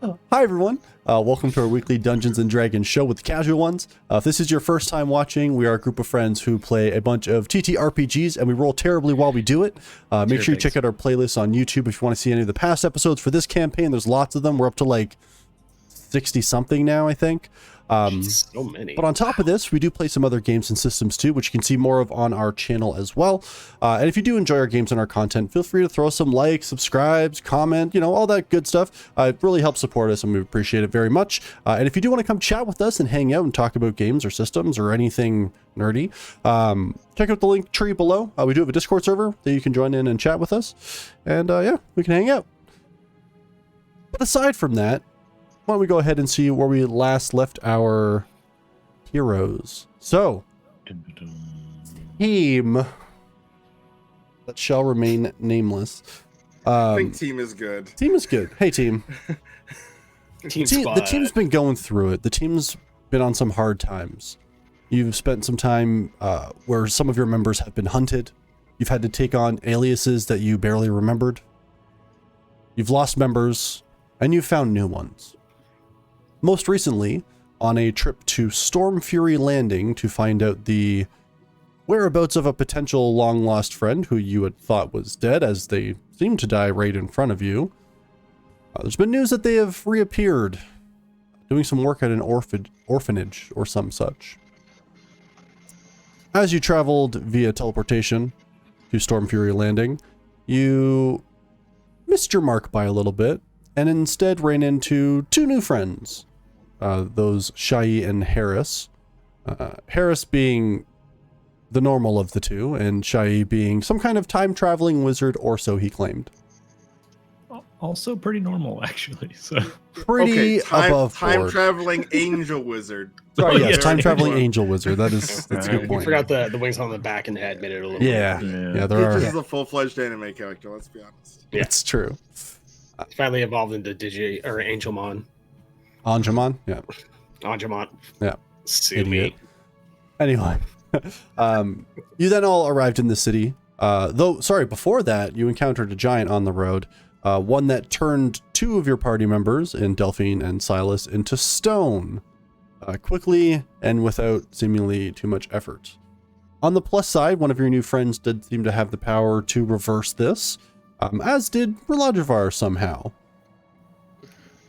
Hi everyone, welcome to our weekly Dungeons & Dragons show with the casual ones. If this is your first time watching, we are a group of friends who play a bunch of TTRPGs and we roll terribly while we do it. Make sure you check out our playlist on YouTube if you want to see any of the past episodes for this campaign. There's lots of them. We're up to like 60 something now, I think. So many. But on top of this, we do play some other games and systems too, which you can see more of on our channel as well. And if you do enjoy our games and our content, feel free to throw some likes, subscribes, comment, all that good stuff. It really helps support us and we appreciate it very much. And if you do want to come chat with us and hang out and talk about games or systems or anything nerdy, check out the link tree below. We do have a Discord server that you can join in and chat with us. And yeah, we can hang out. But aside from that, why don't we go ahead and see where we last left our heroes. So, team that shall remain nameless. I think team is good. Team is good. Hey, team. The team's been going through it. The team's been on some hard times. You've spent some time where some of your members have been hunted. You've had to take on aliases that you barely remembered. You've lost members, and you've found new ones. Most recently, on a trip to Storm Fury Landing to find out the whereabouts of a potential long-lost friend who you had thought was dead, as they seemed to die right in front of you. There's been news that they have reappeared, doing some work at an orphanage or some such. As you traveled via teleportation to Storm Fury Landing, you missed your mark by a little bit, and instead ran into two new friends. Those Shai and Harris. Harris being the normal of the two, and Shai being some kind of time-traveling wizard, or so he claimed. Also pretty normal, actually. So pretty above board. Time-traveling angel wizard. Sorry, yes, time-traveling angel wizard. That's a good point. You forgot the wings on the back and the head made it a little Yeah, This is a full-fledged anime character, let's be honest. Yeah. It's true. It's finally evolved into Angelmon. Angemon? Yeah. Angemon. Yeah. Sue me. Anyway. You then all arrived in the city. Before that, you encountered a giant on the road. One that turned two of your party members, in Delphine and Silas, into stone. Quickly and without seemingly too much effort. On the plus side, one of your new friends did seem to have the power to reverse this. As did Relajivar somehow.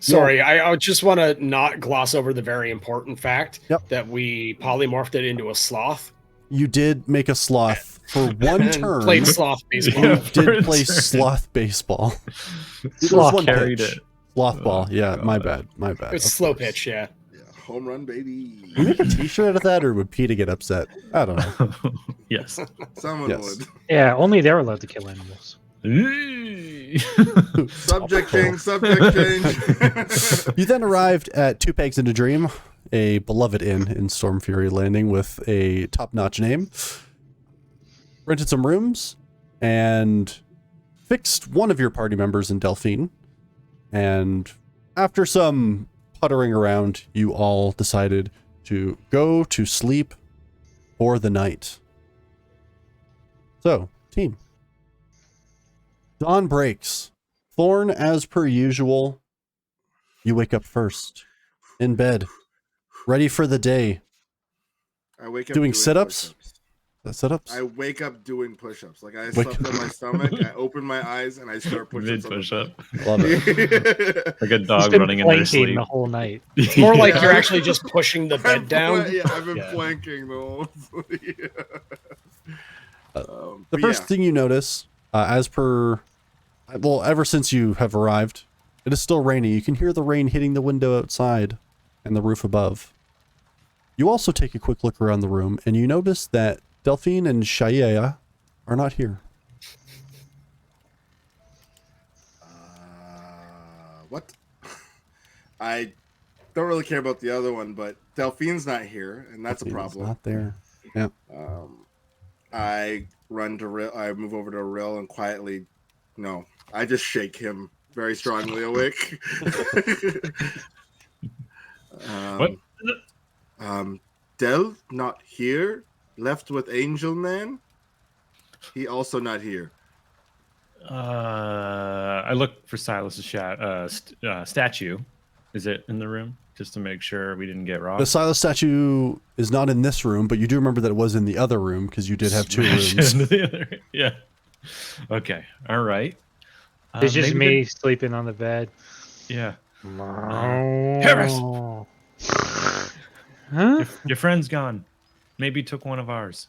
Sorry, I just want to not gloss over the very important fact that we polymorphed it into a sloth. You did make a sloth for one turn. Played sloth baseball. You did play sloth baseball. Sloth carried it. Sloth ball. Yeah, my bad. It's slow pitch, yeah. Home run, baby. Can you make a t-shirt out of that, or would PETA get upset? I don't know. Yes. Someone would. Yeah, only they're allowed to kill animals. Subject change. You then arrived at Two Pegs and a Dream, a beloved inn in Storm Fury Landing with a top-notch name. Rented some rooms and fixed one of your party members in Delphine. And after some puttering around, you all decided to go to sleep for the night. So, team. Dawn breaks. Thorn, as per usual, you wake up first. In bed. Ready for the day. I wake up doing sit-ups? Sit-ups? I wake up doing push-ups. Like I slept on my stomach, I open my eyes, and I start push-ups. Push-up. Love it. Like a dog running in their sleep. The whole night. It's more like you're actually just pushing the bed down. Yeah, I've been planking the whole The first thing you notice, ever since you have arrived, it is still rainy. You can hear the rain hitting the window outside and the roof above. You also take a quick look around the room, and you notice that Delphine and Shaya are not here. What? I don't really care about the other one, but Delphine's not here, and that's a problem. Not there. Yeah. I run to Rill. I move over to Rill and quietly. No, I just shake him very strongly awake. What? Del not here. Left with Angel Man. He also not here. I look for Silas's statue. Is it in the room? Just to make sure we didn't get robbed. The Silas statue is not in this room, but you do remember that it was in the other room because you did have two Smash rooms. into the other. Yeah. Okay. All right. It's just maybe me sleeping on the bed. Yeah. Harris! Huh? Your friend's gone. Maybe took one of ours.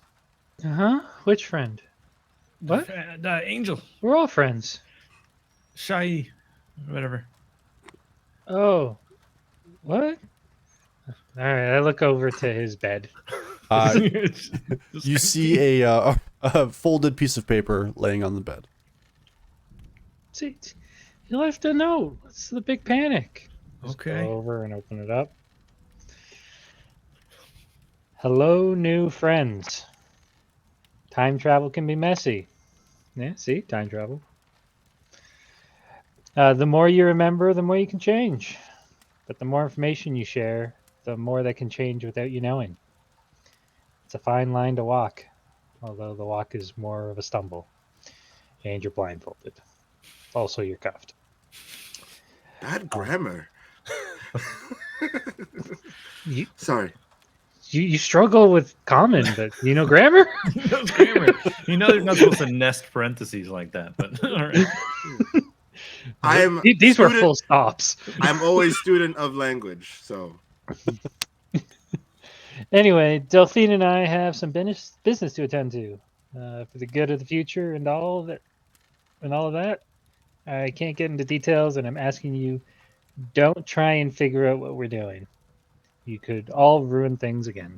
Huh? Which friend? What? The Angel. We're all friends. Shy. Whatever. Oh. What? All right, I look over to his bed. You see a folded piece of paper laying on the bed. See, you left a note. It's the big panic. Just Okay. go over and open it up. Hello, new friends. Time travel can be messy. Yeah, see, time travel. The more you remember, the more you can change. But the more information you share, the more that can change without you knowing. It's a fine line to walk, although the walk is more of a stumble. And you're blindfolded. Also, you're cuffed. Bad grammar. Sorry. Sorry. You struggle with common, but you know grammar? That's grammar. You know you're not supposed to nest parentheses like that, but all right. These were full stops. I'm always student of language, so. Anyway, Delphine and I have some business to attend to for the good of the future and all of it, and all of that. I can't get into details, and I'm asking you, don't try and figure out what we're doing. You could all ruin things again.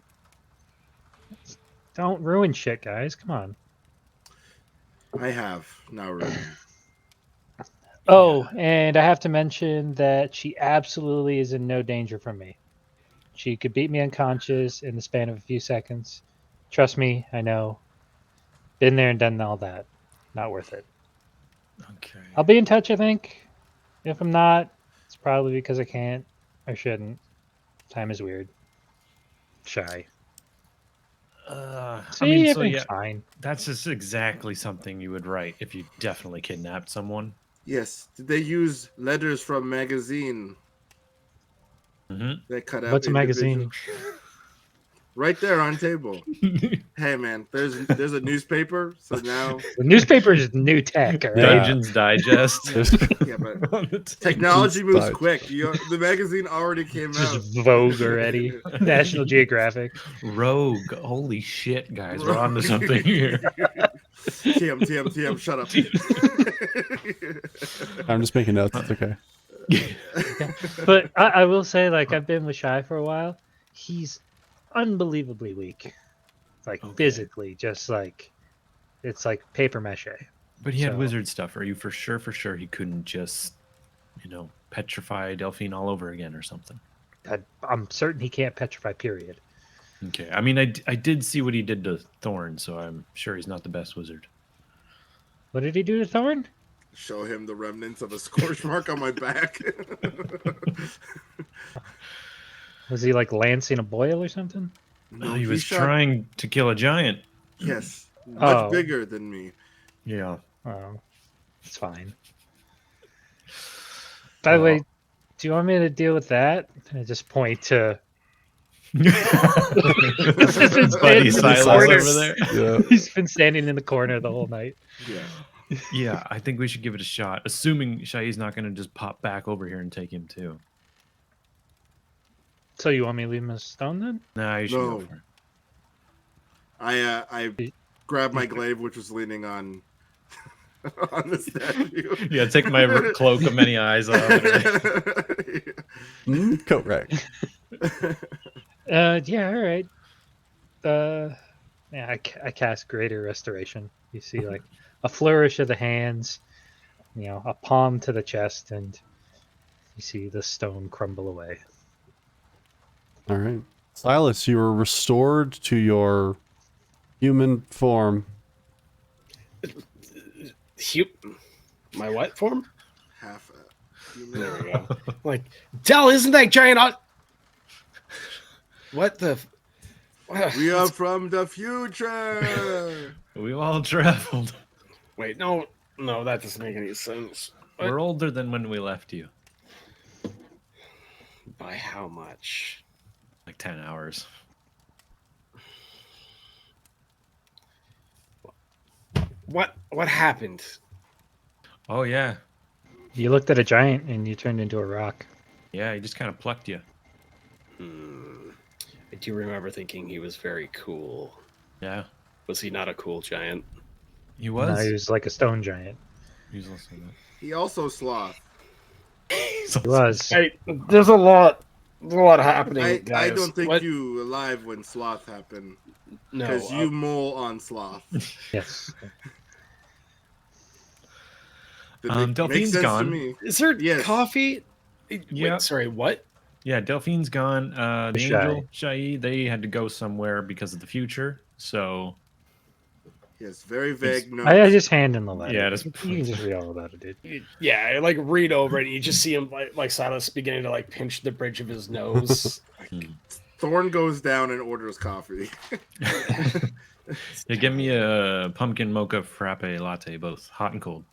Don't ruin shit, guys. Come on. I have now ruined. Oh, and I have to mention that she absolutely is in no danger from me. She could beat me unconscious in the span of a few seconds. Trust me, I know. Been there and done all that. Not worth it. Okay. I'll be in touch, I think. If I'm not, it's probably because I can't or shouldn't. Time is weird. Shy. See, I mean, so everything's yeah, fine. that's just exactly something you would write if you definitely kidnapped someone. Yes. Did they use letters from magazine? Mm-hmm. They cut out. What's a magazine? Right there on table. Hey man, there's a newspaper. So now The newspaper is new tech, all right? Agent's Digest. yeah, but technology moves quick. The magazine already came out. Just Vogue already. National Geographic. Rogue. Holy shit, guys. We're on to something here. TM, shut up. I'm just making notes. It's okay. But I will say, like, I've been with Shy for a while. He's unbelievably weak. Like, physically, just like, it's like paper mache. But he had wizard stuff. Are you for sure he couldn't just, petrify Delphine all over again or something? I'm certain he can't petrify, period. Okay. I mean, I did see what he did to Thorn, so I'm sure he's not the best wizard. What did he do to Thorn? Show him the remnants of a scorch mark on my back. Was he like lancing a boil or something? No, he was trying to kill a giant. Yes. Much bigger than me. Yeah. Oh, it's fine. By the way, do you want me to deal with that? I just point to Buddy Silas over there. Yeah. He's been standing in the corner the whole night. Yeah. Yeah, I think we should give it a shot, assuming Shai's not going to just pop back over here and take him too. So you want me to leave him a stone then? Nah, you should go for it. I grabbed my glaive, which was leaning on the statue. Yeah, take my cloak of many eyes off. Coat rack. Yeah, all right. Yeah, I cast Greater Restoration. You see, like, a flourish of the hands, a palm to the chest, and you see the stone crumble away. All right. Silas, you were restored to your human form. My what form? Half a human. There we go. Like, Del, isn't that giant? What the? We are from the future. We all traveled. Wait, no, that doesn't make any sense. We're older than when we left you. By how much? Like 10 hours. What happened? Oh, yeah. You looked at a giant and you turned into a rock. Yeah, he just kind of plucked you. I do remember thinking he was very cool. Yeah. Was he not a cool giant? He was. No, he was like a stone giant. He was also that. He also sloth. He was. Hey, there's a lot happening, I guys. don't think What? you were alive when sloth happened. No, Because you mole on sloth. Yes. Makes Delphine's sense gone. to me. is there Yes. coffee? Yeah. Wait, sorry, what? Yeah, Delphine's gone. The Shai. angel, Shai, they had to go somewhere because of the future. So, Yes, very vague notes. I just hand in the letter. Yeah, You can just read all about it, dude. Yeah, like read over it. And you just see him like Silas beginning to like pinch the bridge of his nose. Thorn goes down and orders coffee. yeah, give me a pumpkin mocha frappe latte, both hot and cold.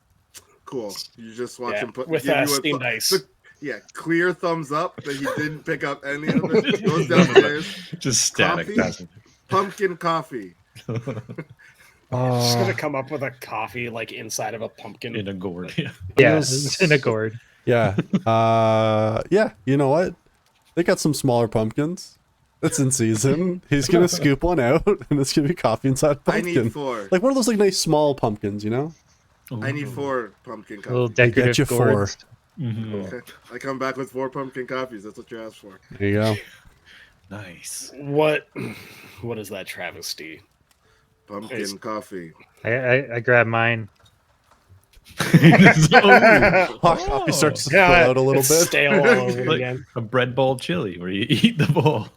Cool. You just watch Yeah, him put with give you a steamed ice. Yeah, clear thumbs up that he didn't pick up any of it. Goes downstairs. Just static. Coffee? Pumpkin coffee. Just gonna come up with a coffee like inside of a pumpkin. In a gourd. Yeah. Yeah, Yes. it's in a gourd. Yeah. Yeah. You know what? They got some smaller pumpkins. It's in season. He's gonna scoop one out, and it's gonna be coffee inside a I pumpkin. need 4. Like one of those like nice small pumpkins, you know? I need 4 pumpkin Little coffees. decorative you 4. gourds. Mhm. Okay. I come back with 4 pumpkin coffees. That's what you asked for. There you go. Nice. What is that travesty? Pumpkin coffee. I grab mine. Hot coffee starts to Yeah, spill out a little it's bit. stale all over Like again. a bread bowl chili where you eat the bowl.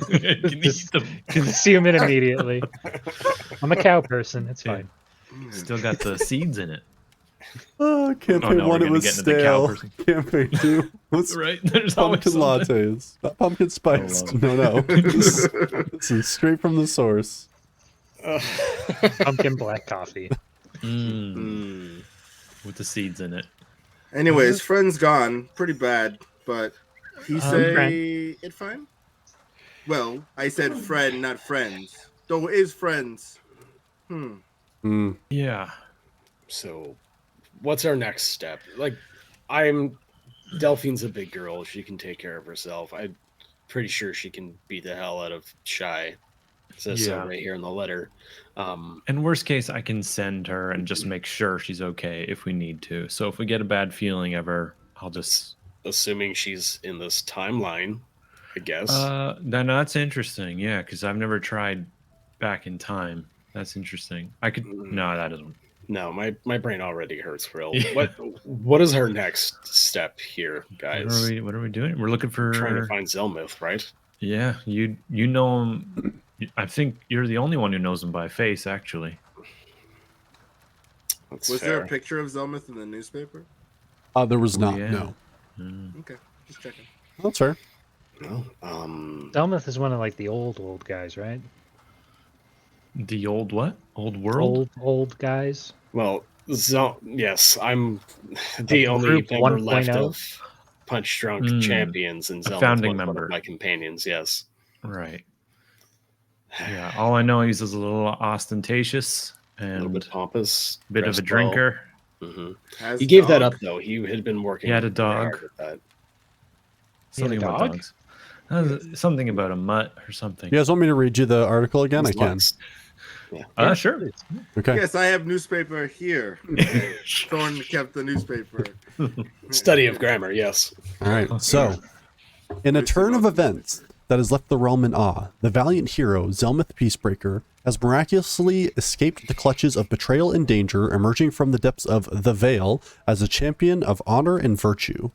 You can eat the Consume it immediately. I'm a cow person. It's fine. still got the seeds in it. Oh, campaign no, we're 1, it gonna was get into the cow stale. person. Campaign 2 was Right? There's pumpkin always something. lattes. Not pumpkin spiced. love No. This is straight from the source. Pumpkin black coffee. With the seeds in it. Anyways, friend's gone. Pretty bad, but he say friend. it fine? Well, I said friend, not friends. Though it is friends. Yeah. So, what's our next step? Like, Delphine's a big girl. She can take care of herself. I'm pretty sure she can beat the hell out of Shy. It says so Yeah. right here in the letter. And worst case, I can send her and just make sure she's okay if we need to. So if we get a bad feeling of her, I'll just. Assuming she's in this timeline, I guess. Then that's interesting. Yeah, because I've never tried back in time. That's interesting. I could. No, that doesn't. No, my brain already hurts real. Yeah. What is her next step here, guys? What are we doing? We're looking for. Trying to find Zelmuth, right? Yeah, you know him. I think you're the only one who knows him by face, actually. That's Was fair. there a picture of Zelmuth in the newspaper? There was not. yeah. No. Okay, just checking. That's fair. No. Delmuth is one of like the old guys, right? The old what? Old world? Old guys. Well, yes, I'm the Like only group member left 1.0? of Punch Drunk Champions, and Zelmuth founding was one member. of my companions. Yes. Right. Yeah. All I know is he's a little ostentatious A and little bit pompous, bit of a dressed drinker. well. Mhm. Has He gave that dog. up though. He had been working. He had a very dog. hard with that. He had a Something about dog? dogs. Something about a mutt or something. You guys want me to read you the article again? I His can. lungs. Yeah. Sure. Okay. Yes, I have newspaper here. Thorn kept the newspaper. Study of grammar. Yes. All right. So, in a turn of events that has left the realm in awe, the valiant hero, Zelmuth Peacebreaker, has miraculously escaped the clutches of betrayal and danger, emerging from the depths of the Veil as a champion of honor and virtue.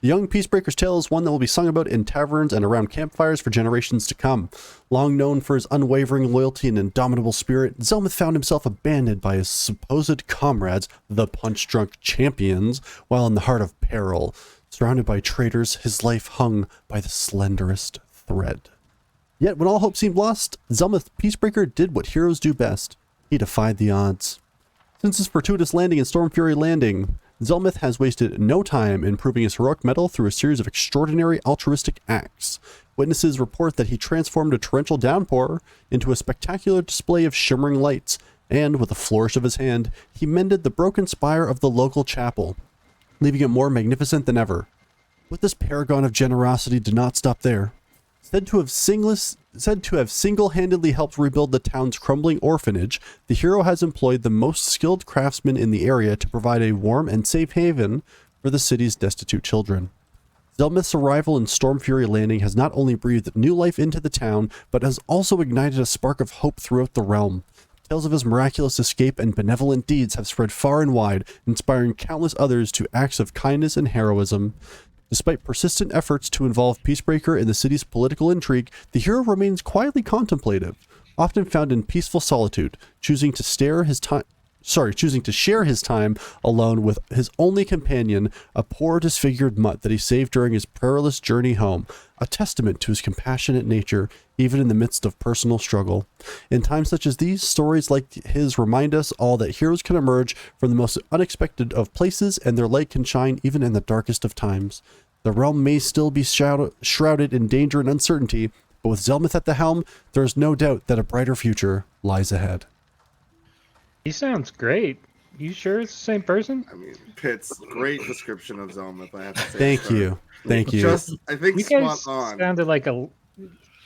The young Peacebreaker's tale is one that will be sung about in taverns and around campfires for generations to come. Long known for his unwavering loyalty and indomitable spirit, Zelmuth found himself abandoned by his supposed comrades, the Punch-Drunk Champions, while in the heart of peril. Surrounded by traitors, his life hung by the slenderest thread. Yet when all hope seemed lost, Zelmuth Peacebreaker did what heroes do best. He defied the odds. Since his fortuitous landing in Stormfury Landing, Zelmith has wasted no time in proving his heroic mettle through a series of extraordinary altruistic acts. Witnesses report that he transformed a torrential downpour into a spectacular display of shimmering lights, and with a flourish of his hand, he mended the broken spire of the local chapel, leaving it more magnificent than ever. But this paragon of generosity did not stop there. Said to have single-handedly helped rebuild the town's crumbling orphanage, the hero has employed the most skilled craftsmen in the area to provide a warm and safe haven for the city's destitute children. Zelmith's arrival in Stormfury Landing has not only breathed new life into the town, but has also ignited a spark of hope throughout the realm. Tales of his miraculous escape and benevolent deeds have spread far and wide, inspiring countless others to acts of kindness and heroism. Despite persistent efforts to involve Peacebreaker in the city's political intrigue, the hero remains quietly contemplative, often found in peaceful solitude, choosing to share his time alone with his only companion, a poor disfigured mutt that he saved during his perilous journey home, a testament to his compassionate nature, even in the midst of personal struggle. In times such as these, stories like his remind us all that heroes can emerge from the most unexpected of places, and their light can shine even in the darkest of times. The realm may still be shrouded in danger and uncertainty, but with Zelmith at the helm, there is no doubt that a brighter future lies ahead. He sounds great. You sure it's the same person? I mean, Pitt's great description of Zelmith, I have to say. Thank you. Thank you. I think You spot guys on.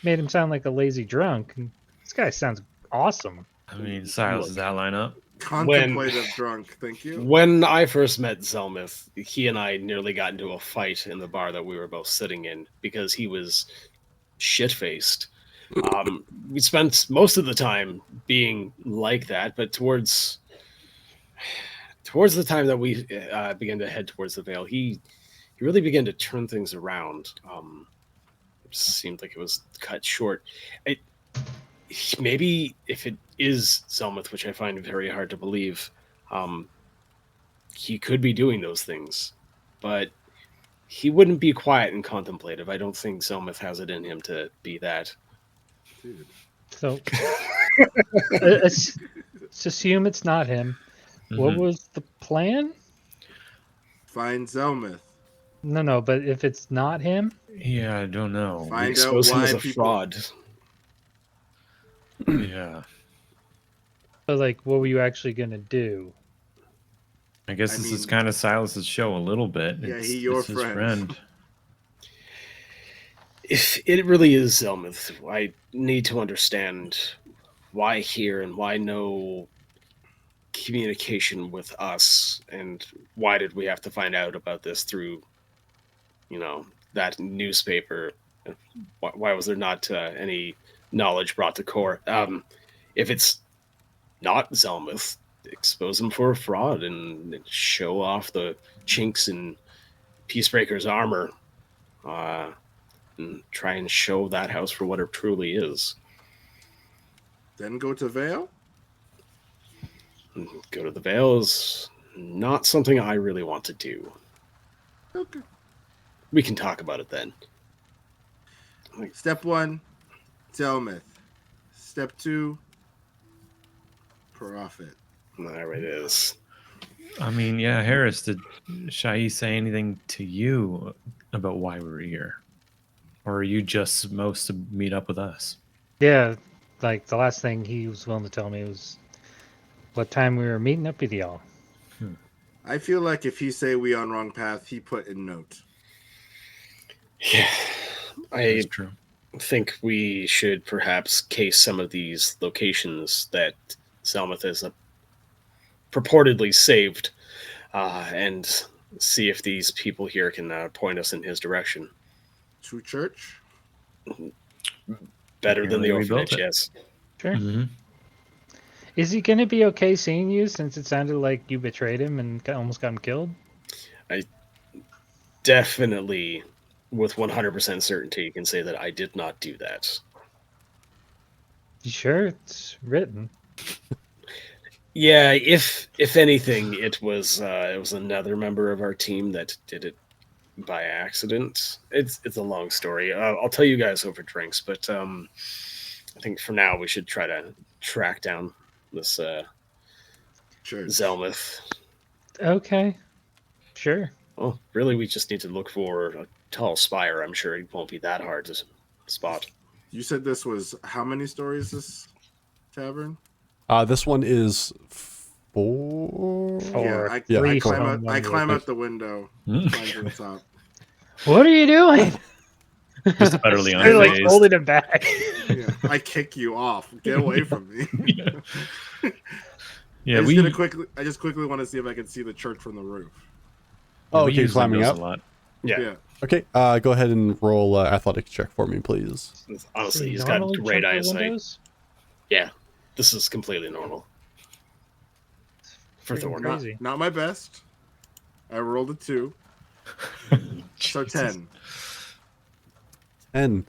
made him sound like a lazy drunk. And this guy sounds awesome. I mean, Silas, does that line up? Contemplative drunk, thank you. When I first met Zelmith, he and I nearly got into a fight in the bar that we were both sitting in because he was shit-faced. We spent most of the time being like that, but towards the time that we began to head towards the Vale, he really began to turn things around. It seemed like it was cut short. Maybe if it is Zelmith, which I find very hard to believe, he could be doing those things, but he wouldn't be quiet and contemplative. I don't think Zelmith has it in him to be that. Dude. So let's assume it's not him. Mm-hmm. What was the plan? Find Zelmith. No, but if it's not him? Yeah, I don't know. Find out why he's a fraud. Yeah. So, what were you actually going to do? I guess this is kind of Silas's show a little bit. Yeah, he's your friend. If it really is Zelmith, I need to understand why here and why no communication with us, and why did we have to find out about this through, that newspaper? Why was there not any knowledge brought to court? If it's not Zelmith, expose him for a fraud and show off the chinks in Peacebreaker's armor. And try and show that house for what it truly is. Then go to Vale? Go to the Vale is not something I really want to do. Okay. We can talk about it then. Step 1, Zelmith. Step 2, profit. There it is. I mean, yeah, Harris, did Shai say anything to you about why we were here? Or are you just supposed to meet up with us? Yeah, the last thing he was willing to tell me was what time we were meeting up with y'all. I feel like if he say we on wrong path, he put in note. Yeah, That's true. Think we should perhaps case some of these locations that Zelmith has purportedly saved, and see if these people here can point us in his direction. To church? Better than the orphanage, yes. Sure. Mm-hmm. Is he going to be okay seeing you, since it sounded like you betrayed him and almost got him killed? I definitely, with 100% certainty, can say that I did not do that. You sure? It's written. Yeah, if anything, it was another member of our team that did it by accident. It's a long story. I'll tell you guys over drinks, but I think for now we should try to track down this Zelmith. Okay. Sure. Well, really, we just need to look for a tall spire. I'm sure it won't be that hard to spot. You said this was how many stories? This tavern? This one is 4. Four. I, Yeah, I four. climb out. I climb out Thanks. the window. Hmm. Climb to the top. What are you doing? Just utterly You're like unfazed. holding him back. Yeah, I kick you off. Get away from me. Yeah, I just quickly want to see if I can see the church from the roof. Oh, we okay, use climbing windows up. a lot. Yeah. Okay, go ahead and roll athletics check for me, please. Honestly, he's Normally got great jump through eyesight. windows? Yeah, this is completely normal. For Freaking Thorn. crazy. Not my best. I rolled a 2, so 10. And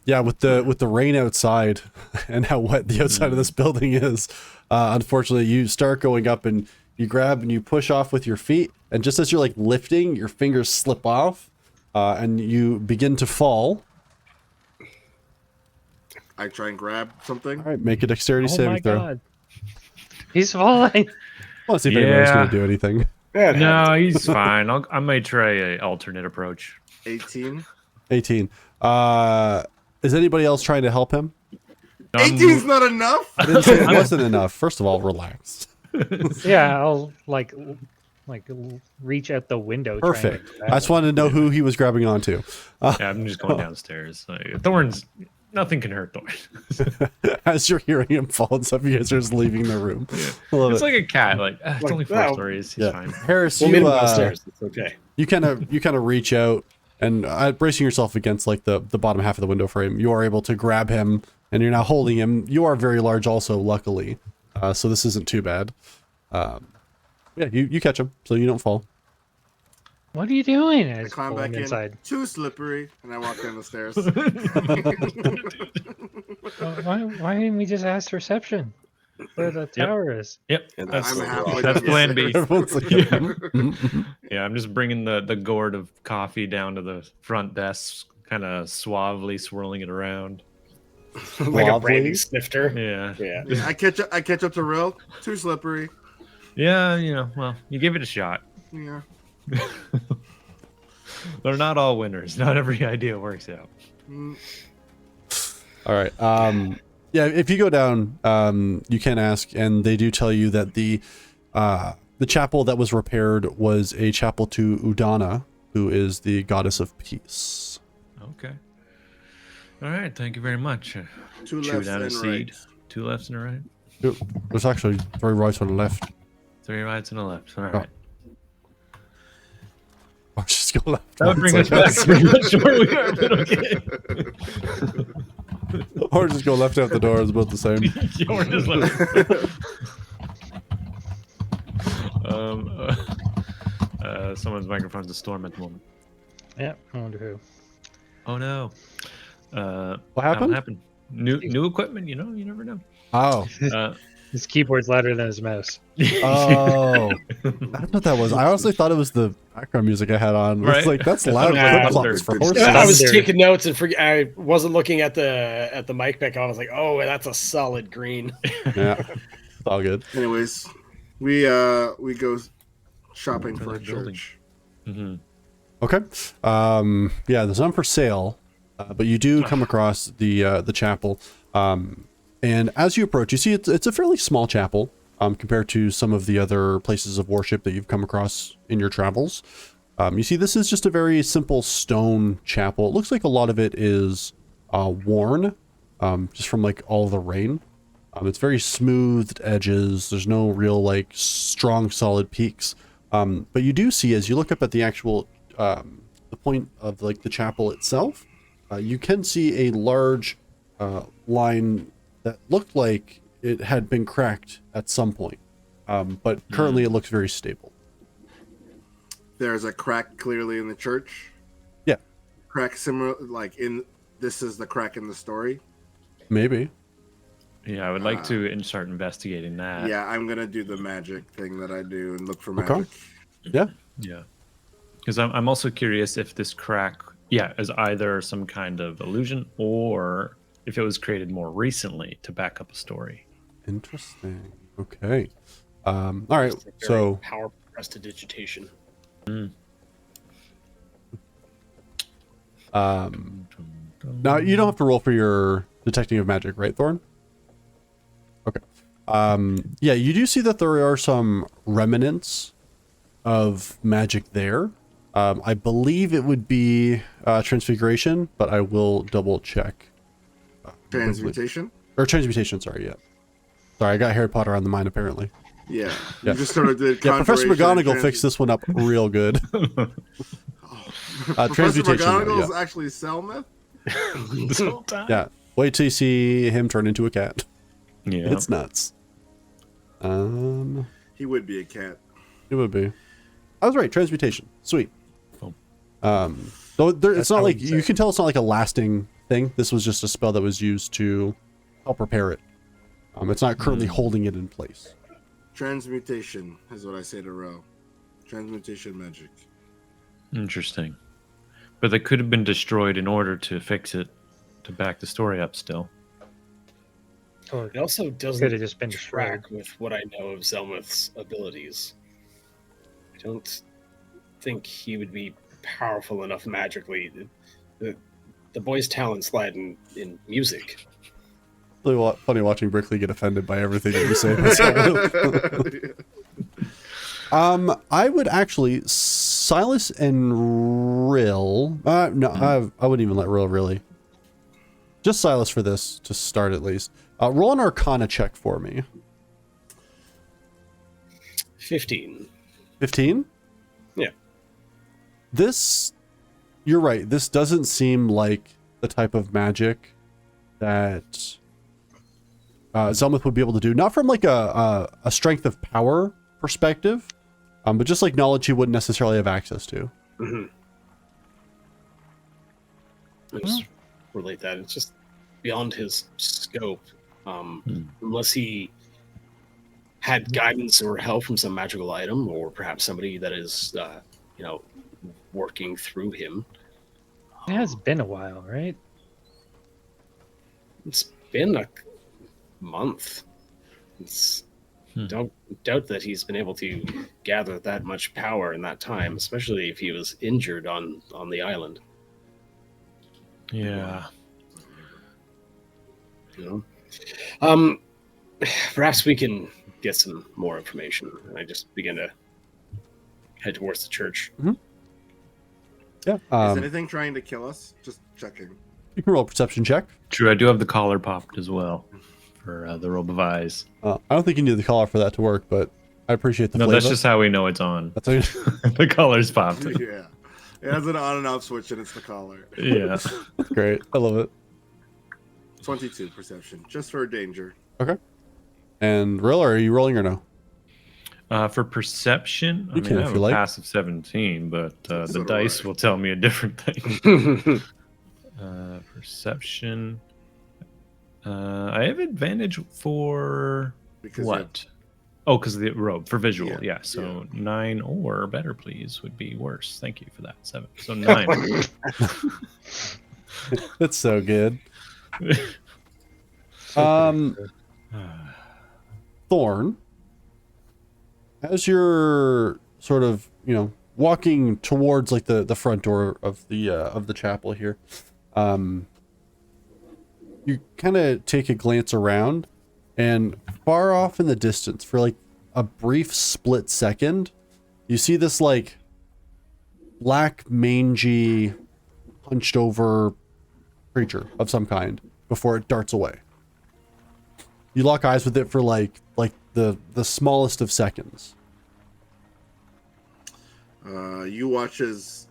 yeah, with the rain outside and how wet the outside of this building is, unfortunately, you start going up and you grab and you push off with your feet, and just as you're like lifting, your fingers slip off, and you begin to fall. I try and grab something. All right, make a dexterity Oh my saving throw. god. He's falling. Let's see if anybody's Yeah. gonna do anything. Yeah, it No, happens. he's fine. I might try an alternate approach. 18. 18. Is anybody else trying to help him? 18's not enough. I didn't say it wasn't enough. First of all, relax. Yeah, I'll like reach out the window. try and Perfect. grab I just him. wanted to know who he was grabbing onto. Yeah, I'm just going downstairs. Thorns, nothing can hurt Thorn. As you're hearing him fall and stuff, you guys are just leaving the room. I love It's it. like a cat. It's Like, only 4 wow. stories. He's Yeah. fine. Harris, We'll meet you him downstairs. It's okay. you kind of reach out and bracing yourself against like the bottom half of the window frame. You are able to grab him, and you're now holding him. You are very large, also, luckily, so this isn't too bad. Yeah, you catch him, so you don't fall. What are you doing? I As climb pulling back inside. in. Too slippery, and I walk down the stairs. Why didn't we just ask reception where the tower is? Yep, And that's, I'm the halfway that's down the plan B. stairs. Everyone's like, "Mhm." Yeah, I'm just bringing the gourd of coffee down to the front desk, kind of suavely swirling it around. Like a Wobbly. brandy snifter. Yeah. Yeah. I catch up to Rill. Too slippery. Yeah, well, you give it a shot. Yeah. They're not all winners. Not every idea works out. Mm, All right. Yeah, if you go down, you can ask, and they do tell you that the chapel that was repaired was a chapel to Udana, who is the goddess of peace. Okay. All right. Thank you very much. 2 Chew lefts down a and seed. right. 2 lefts and a right. Yep. There's actually 3 rights and a left. 3 rights and a left. All Oh. right. Or just go left. That would bring us back to not sure where we are, but okay. Or just go left out the door is about the same. Yeah, we're just left. Someone's microphone's a storm at the moment. Yeah, I wonder who. Oh no. What happened? New equipment, you never know. Oh. His keyboard's louder than his mouse. Oh. That's what that was. I honestly thought it was the background music I had on. Right. It's like, that's I thought loud it was flip-flops thunder. for Yeah, horses. I was Thunder. taking notes and I wasn't looking at the mic pick. I was like, oh, that's a solid green. Yeah. It's all good. Anyways, we go shopping for a that building. church. Mm-hmm. Okay. Yeah, there's none for sale, but you do come across the chapel. And as you approach, you see it's a fairly small chapel compared to some of the other places of worship that you've come across in your travels. You see this is just a very simple stone chapel. It looks like a lot of it is worn just from like all the rain. It's very smoothed edges. There's no real like strong solid peaks. But you do see, as you look up at the actual the point of like the chapel itself, you can see a large line that looked like it had been cracked at some point, but currently it looks very stable. There's a crack clearly in the church. Yeah, Crack similar, like this is the crack in the story. maybe. Yeah, I would like to start investigating that. Yeah, I'm gonna do the magic thing that I do and look for Okay. magic. Yeah. Yeah. Because I'm also curious if this crack, is either some kind of illusion or if it was created more recently to back up a story. Interesting. Okay. All right. So Power prestidigitation. Now you don't have to roll for your detecting of magic, right, Thorn? Okay. Yeah, you do see that there are some remnants of magic there. I believe it would be transfiguration, but I will double check. Transmutation? Or transmutation, sorry, yeah. Sorry, I got Harry Potter on the mind, apparently. Yeah. Yeah. You just sort of did Yeah, Professor conjuration and McGonagall fixed this one up real good. Professor Transmutation, though, McGonagall is yeah. actually Selmith? This whole time. Yeah, wait till you see him turn into a cat. Yeah. It's nuts. He would be a cat. It would be. I was right. Transmutation. Sweet. Cool. Though it's That's not how like we you say can tell it's not like a lasting thing. This was just a spell that was used to help repair it. It's not currently holding it in place. Transmutation is what I say to Ro. Transmutation magic. Interesting. But they could have been destroyed in order to fix it, to back the story up still. Or It also could doesn't have just been destroyed. track with what I know of Zelmuth's abilities. I don't think he would be powerful enough magically. The boy's talents lie in music. Really funny watching Brickley get offended by everything that you say. I would actually Silas and Rill. No, I wouldn't even let Rill really. Just Silas for this to start at least. Roll an Arcana check for me. 15. 15? Yeah. This, you're right. This doesn't seem like the type of magic that Zelmuth would be able to do. Not from like a strength of power perspective, but just like knowledge he wouldn't necessarily have access to. Mm-hmm. I just relate that. It's just beyond his scope. Unless he had guidance or help from some magical item, or perhaps somebody that is, working through him. It has been a while, right? It's been a month. Don't doubt that he's been able to gather that much power in that time, especially if he was injured on the island. Yeah. You know? Perhaps we can get some more information. I just begin to head towards the church. Yeah. Is anything trying to kill us? Just checking. You can roll a perception check. True, I do have the collar popped as well for the robe of eyes. I don't think you need the collar for that to work, but I appreciate the No, flavor. that's just how we know it's on. That's how you... The collar's popped. Yeah. It has an on and off switch and it's the collar. Yeah. Great. I love it. 22 perception, just for danger. Okay. And Rill, are you rolling or no? For perception, You can I if have you a like. passive 17, but So the do dice I. will tell me a different thing. Perception. I have advantage for Because what? Oh, because of the robe for visual. Yeah, Yeah. So yeah. 9 or better, please, would be worse. Thank you for that. 7. So 9. That's so good. Thorn, as you're sort of, walking towards like the front door of the chapel here, you kind of take a glance around, and far off in the distance, for like a brief split second, you see this like black, mangy, hunched over creature of some kind before it darts away. You lock eyes with it for like the smallest of seconds. You watch as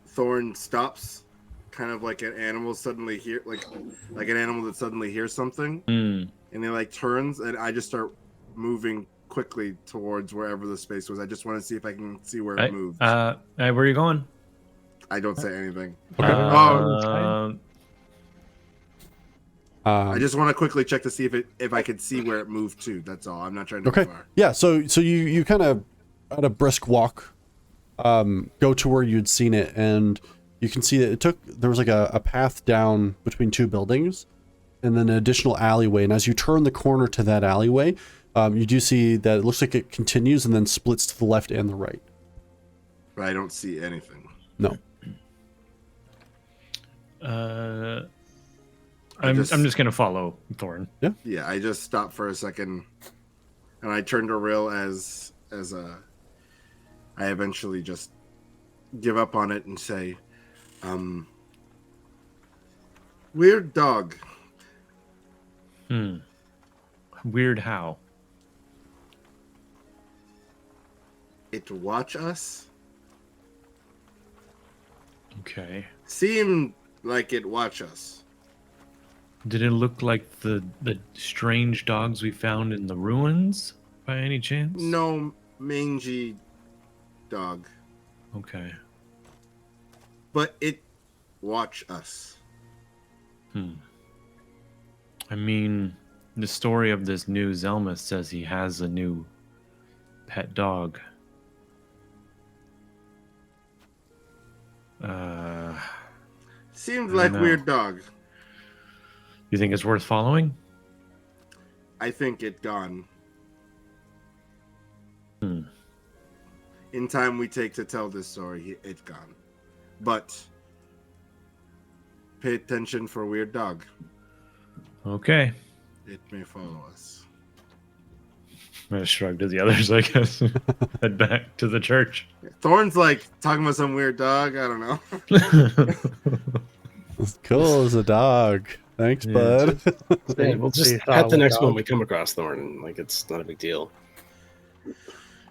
Thorn stops, kind of like an animal suddenly hear, like an animal that suddenly hears something, and he like turns, and I just start moving quickly towards wherever the space was. I just want to see if I can see where it moves. Where are you going? I don't say anything. I just want to quickly check to see if I could see where it moved to. That's all. I'm not trying to go far. Yeah, so you kind of at a brisk walk go to where you'd seen it, and you can see that there was like a path down between two buildings and then an additional alleyway, and as you turn the corner to that alleyway, you do see that it looks like it continues and then splits to the left and the right. but I don't see anything. No. I'm just gonna follow Thorn. Yeah, I just stopped for a second, and I turned to Rill as I eventually just give up on it and say, weird dog. Weird how? It watch us? Okay. Seemed like it watch us. Did it look like the strange dogs we found in the ruins by any chance? No mangy dog. Okay. But it watch us. I mean, the story of this new Zelma says he has a new pet dog. Seems I like don't know. weird dog. You think it's worth following? I think it gone. In time we take to tell this story, it gone. But pay attention for weird dog. Okay. It may follow us. I'm gonna shrug to the others, I guess. Head back to the church. Thorn's like talking about some weird dog. I don't know. As cool as a dog. Thanks, bud. Yeah, we'll just See, at the next dog. one we come across Thorn. Like, it's not a big deal.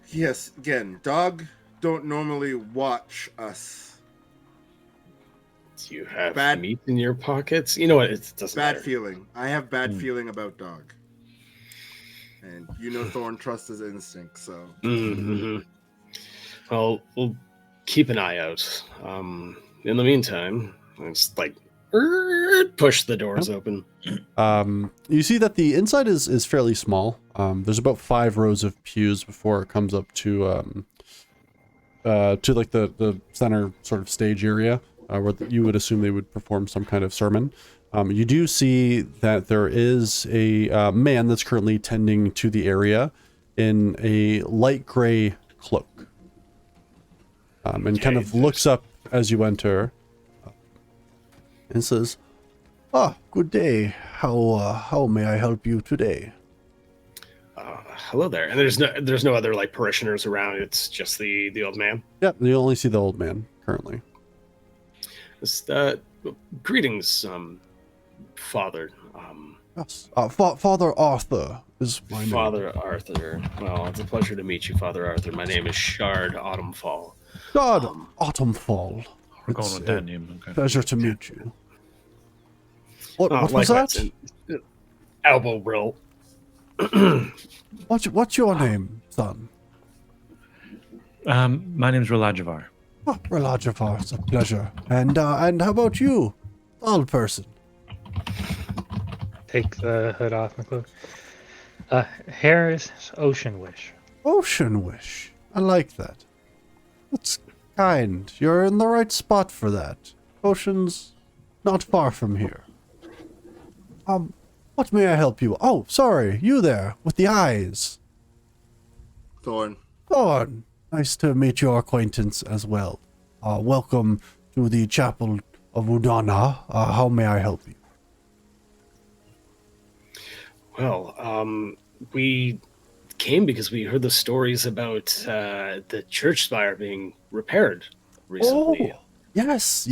Yes, again, dog don't normally watch us. Do you have Bad- meat in your pockets? You know what? It doesn't Bad matter. feeling. I have bad feeling about dog. And you know Thorn trusts his instinct, so Mhm. Well, we'll keep an eye out. In the meantime, it's like push the doors open. You see that the inside is fairly small. There's about 5 rows of pews before it comes up to like the center sort of stage area where you would assume they would perform some kind of sermon. You do see that there is a man that's currently tending to the area in a light gray cloak, and kind of looks up as you enter and says, "Ah, good day. How may I help you today?" Hello there. And there's no other like parishioners around. It's just the old man. Yeah, you only see the old man currently. Greetings, Father. Yes. Father Arthur is my name. Father Arthur. Well, it's a pleasure to meet you, Father Arthur. My name is Shard Autumnfall. God, Autumnfall. We're going It's with a that name. Okay. Pleasure to meet you. What was likewise, that? and elbow roll. What's your name, son? My name's Relajavar. Oh, Relajavar, it's a pleasure. And how about you, old person? Take the hood off my cloak. Harris Ocean Wish. Ocean Wish. I like that. That's kind. You're in the right spot for that. Ocean's not far from here. What may I help you? Oh, sorry, you there with the eyes. Thorn. Thorn, nice to meet your acquaintance as well. Welcome to the Chapel of Udana. How may I help you? Well, we came because we heard the stories about the church spire being repaired recently. Oh, yes.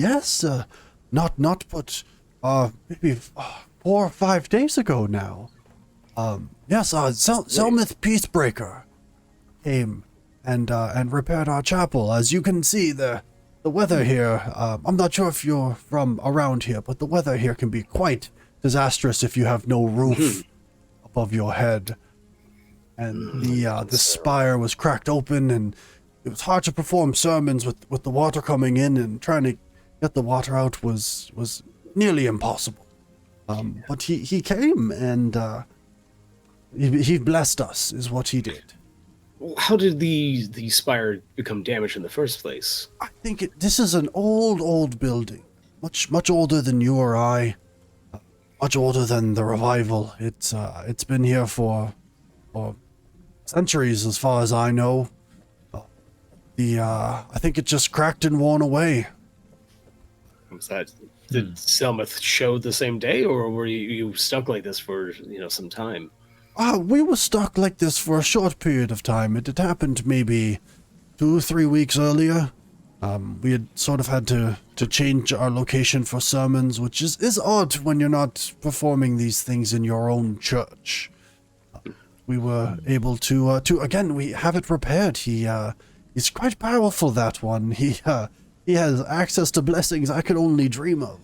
Not but maybe 4 or 5 days ago now. Yes, Zelmith Peacebreaker came and repaired our chapel. As you can see, the weather here, I'm not sure if you're from around here, but the weather here can be quite disastrous if you have no roof above your head. And the spire was cracked open, and it was hard to perform sermons with the water coming in, and trying to get the water out was nearly impossible. But he came, and he blessed us, is what he did. How did the spire become damaged in the first place? I think this is an old building, much older than you or I, much older than the revival. It's been here for centuries, as far as I know. I think it just cracked and worn away. Was that did Selmith show the same day, or were you stuck like this for some time? We were stuck like this for a short period of time. It had happened maybe 2 or 3 weeks earlier. We had sort of had to change our location for sermons, which is odd when you're not performing these things in your own church. We were able to again, we have it repaired. He's quite powerful, that one. He has access to blessings I could only dream of.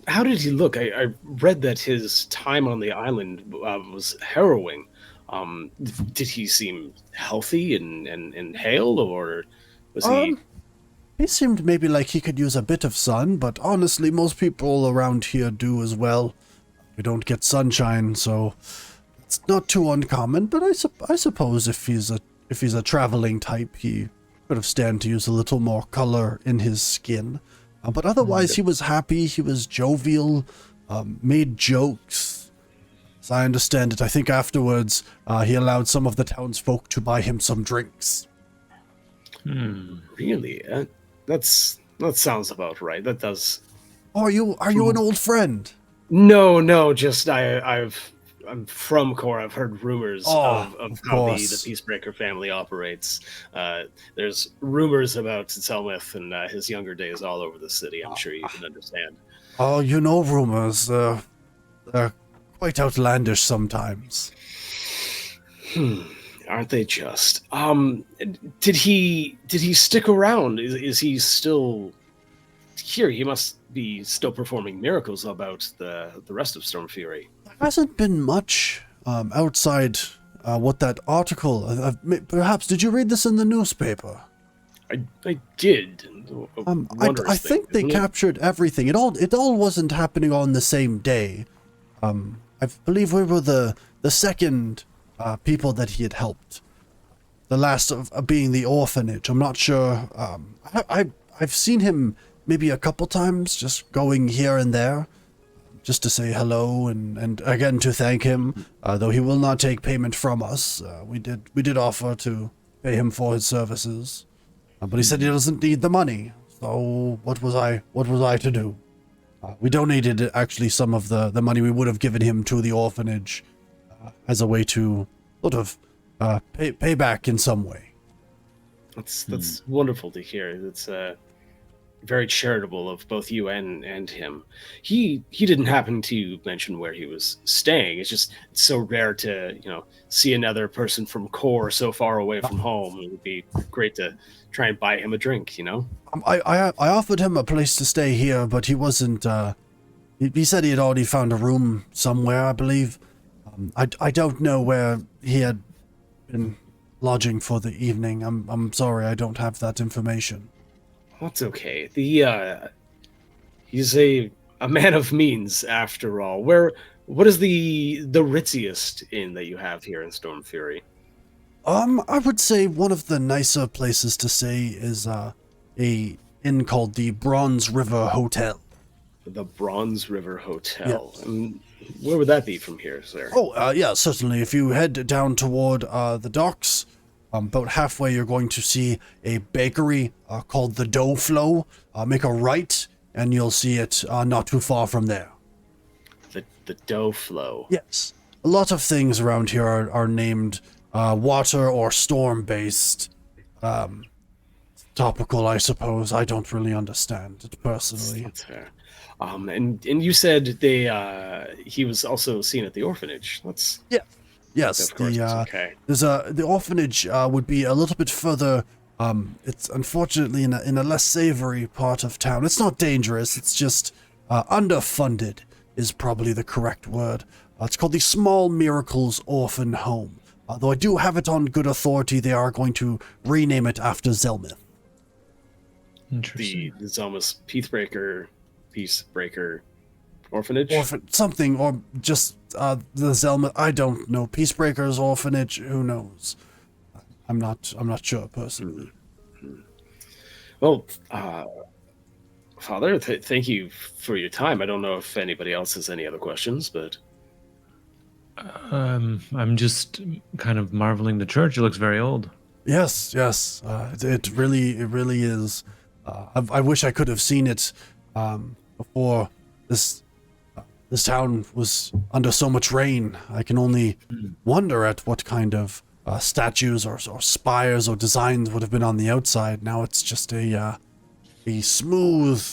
How did he look? I read that his time on the island was harrowing. Did he seem healthy and hale, or was he? He seemed maybe like he could use a bit of sun, but honestly, most people around here do as well. We don't get sunshine, so it's not too uncommon. But I suppose if he's a traveling type, he could have stand to use a little more color in his skin. But otherwise, he was happy. He was jovial, made jokes. As I understand it, I think afterwards he allowed some of the townsfolk to buy him some drinks. Really? That sounds about right. That does. Are you an old friend? No. Just I'm from Core. I've heard rumors of how the Peacebreaker family operates. There's rumors about Selmith and his younger days all over the city. I'm sure you can understand. Oh, you know rumors. They're quite outlandish sometimes. Aren't they just? Did he stick around? Is he still here? He must be still performing miracles about the rest of Storm Fury. There hasn't been much outside what that article. Perhaps did you read this in the newspaper? I did. I think they captured everything. It all wasn't happening on the same day. I believe we were the second people that he had helped. The last of being the orphanage. I'm not sure. I've seen him maybe a couple times, just going here and there, just to say hello and again to thank him. Though he will not take payment from us. We did offer to pay him for his services, but he said he doesn't need the money. So what was I to do? We donated actually some of the money we would have given him to the orphanage as a way to sort of pay back in some way. That's wonderful to hear. It's very charitable of both you and him. He didn't happen to mention where he was staying. It's so rare to see another person from Core so far away from home. It would be great to try and buy him a drink. I offered him a place to stay here, but he wasn't. He said he had already found a room somewhere, I believe. I don't know where he had been lodging for the evening. I'm sorry, I don't have that information. That's okay. He's a man of means after all. What is the ritziest inn that you have here in Storm Fury? I would say one of the nicer places to stay is a inn called the Bronze River Hotel. The Bronze River Hotel. Yes. Where would that be from here, sir? Yeah, certainly. If you head down toward the docks, about halfway you're going to see a bakery called the Dough Flow. Make a right, and you'll see it not too far from there. The Dough Flow? Yes. A lot of things around here are named water or storm-based. Topical, I suppose. I don't really understand it personally. That's fair. And you said he was also seen at the orphanage. Yes. Of course, okay. The orphanage would be a little bit further. It's unfortunately in a less savory part of town. It's not dangerous. It's just underfunded is probably the correct word. It's called the Small Miracles Orphan Home. Though I do have it on good authority, they are going to rename it after Zelmith. The Zelmith Peacebreaker Orphanage? Something, or just the Zelmith. I don't know. Peacebreaker's Orphanage. Who knows? I'm not sure personally. Well, Father, thank you for your time. I don't know if anybody else has any other questions, but I'm just kind of marveling the church. It looks very old. Yes, yes. It really is. I wish I could have seen it before this town was under so much rain. I can only wonder at what kind of statues or spires or designs would have been on the outside. Now it's just a smooth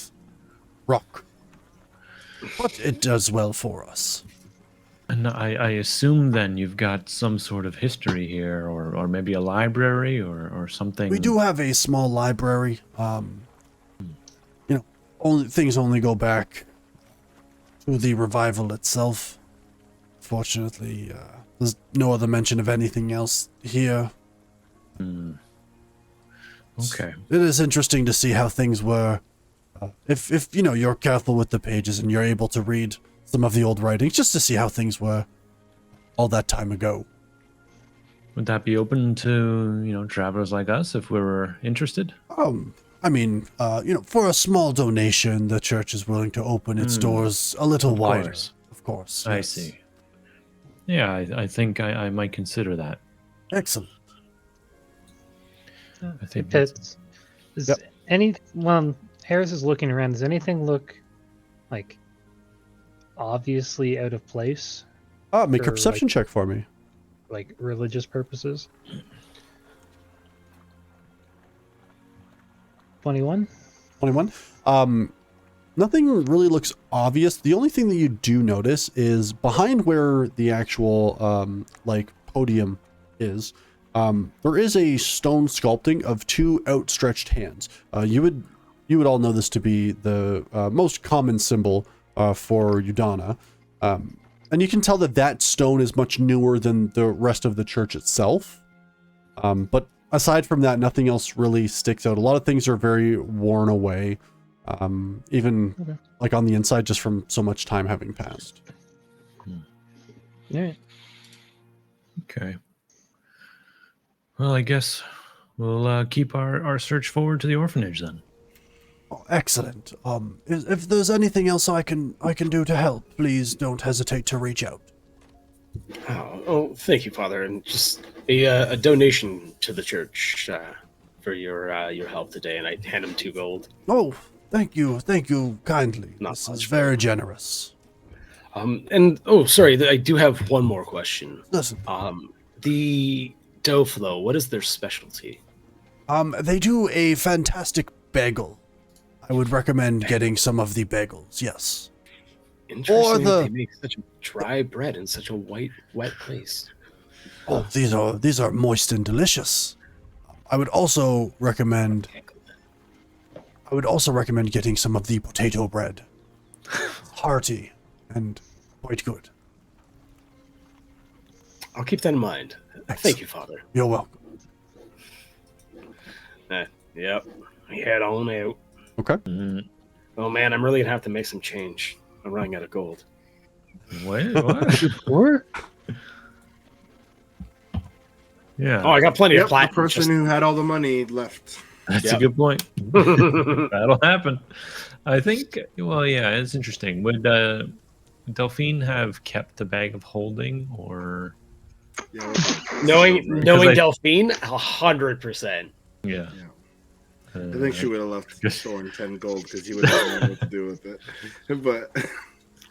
rock. But it does well for us. And I assume then you've got some sort of history here, or maybe a library or something. We do have a small library. Things only go back to the revival itself. Fortunately, there's no other mention of anything else here. Okay. It is interesting to see how things were. If you're careful with the pages and you're able to read some of the old writings, just to see how things were all that time ago. Would that be open to, travelers like us if we were interested? For a small donation, the church is willing to open its doors a little wider. Of course. I Yes. see. Yeah, I think I might consider that. Excellent. I think Pits. Harris is looking around. Does anything look like obviously out of place, Make a For, perception check for me. like religious purposes? 21. 21. Nothing really looks obvious. The only thing that you do notice is behind where the actual podium is, there is a stone sculpting of two outstretched hands. You would all know this to be the most common symbol for Udana. And you can tell that stone is much newer than the rest of the church itself. But aside from that, nothing else really sticks out. A lot of things are very worn away, even like on the inside, just from so much time having passed. All right. Okay. Well, I guess we'll keep our search forward to the orphanage then. Oh, excellent. If there's anything else I can do to help, please don't hesitate to reach out. Oh, thank you, Father, and just a donation to the church for your help today, and I hand him 2 gold. Oh, thank you kindly. Not This is much, very generous. Sorry, I do have one more question. Listen, The dough flow, what is their specialty? they do a fantastic bagel. I would recommend getting some of the bagels. Yes. Interesting the- that they make such dry bread in such a wet place. Oh, these are moist and delicious. I would also recommend getting some of the potato bread. Hearty and quite good. I'll keep that in mind. Thank you, Father. You're welcome. Yep. We head on out. Okay. Oh man, I'm really gonna have to make some change. I'm running out of gold. Wait, what? Or Yeah, Oh, I got plenty Yep, of the platinum. person who had all the money left. that's Yep. a good point. That'll happen. I think. Well, yeah, it's interesting. Would Delphine have kept the bag of holding, or Yeah, knowing I- Delphine, 100%. yeah? I think she would have left Thorn 10 gold because he would have known what to do with it. But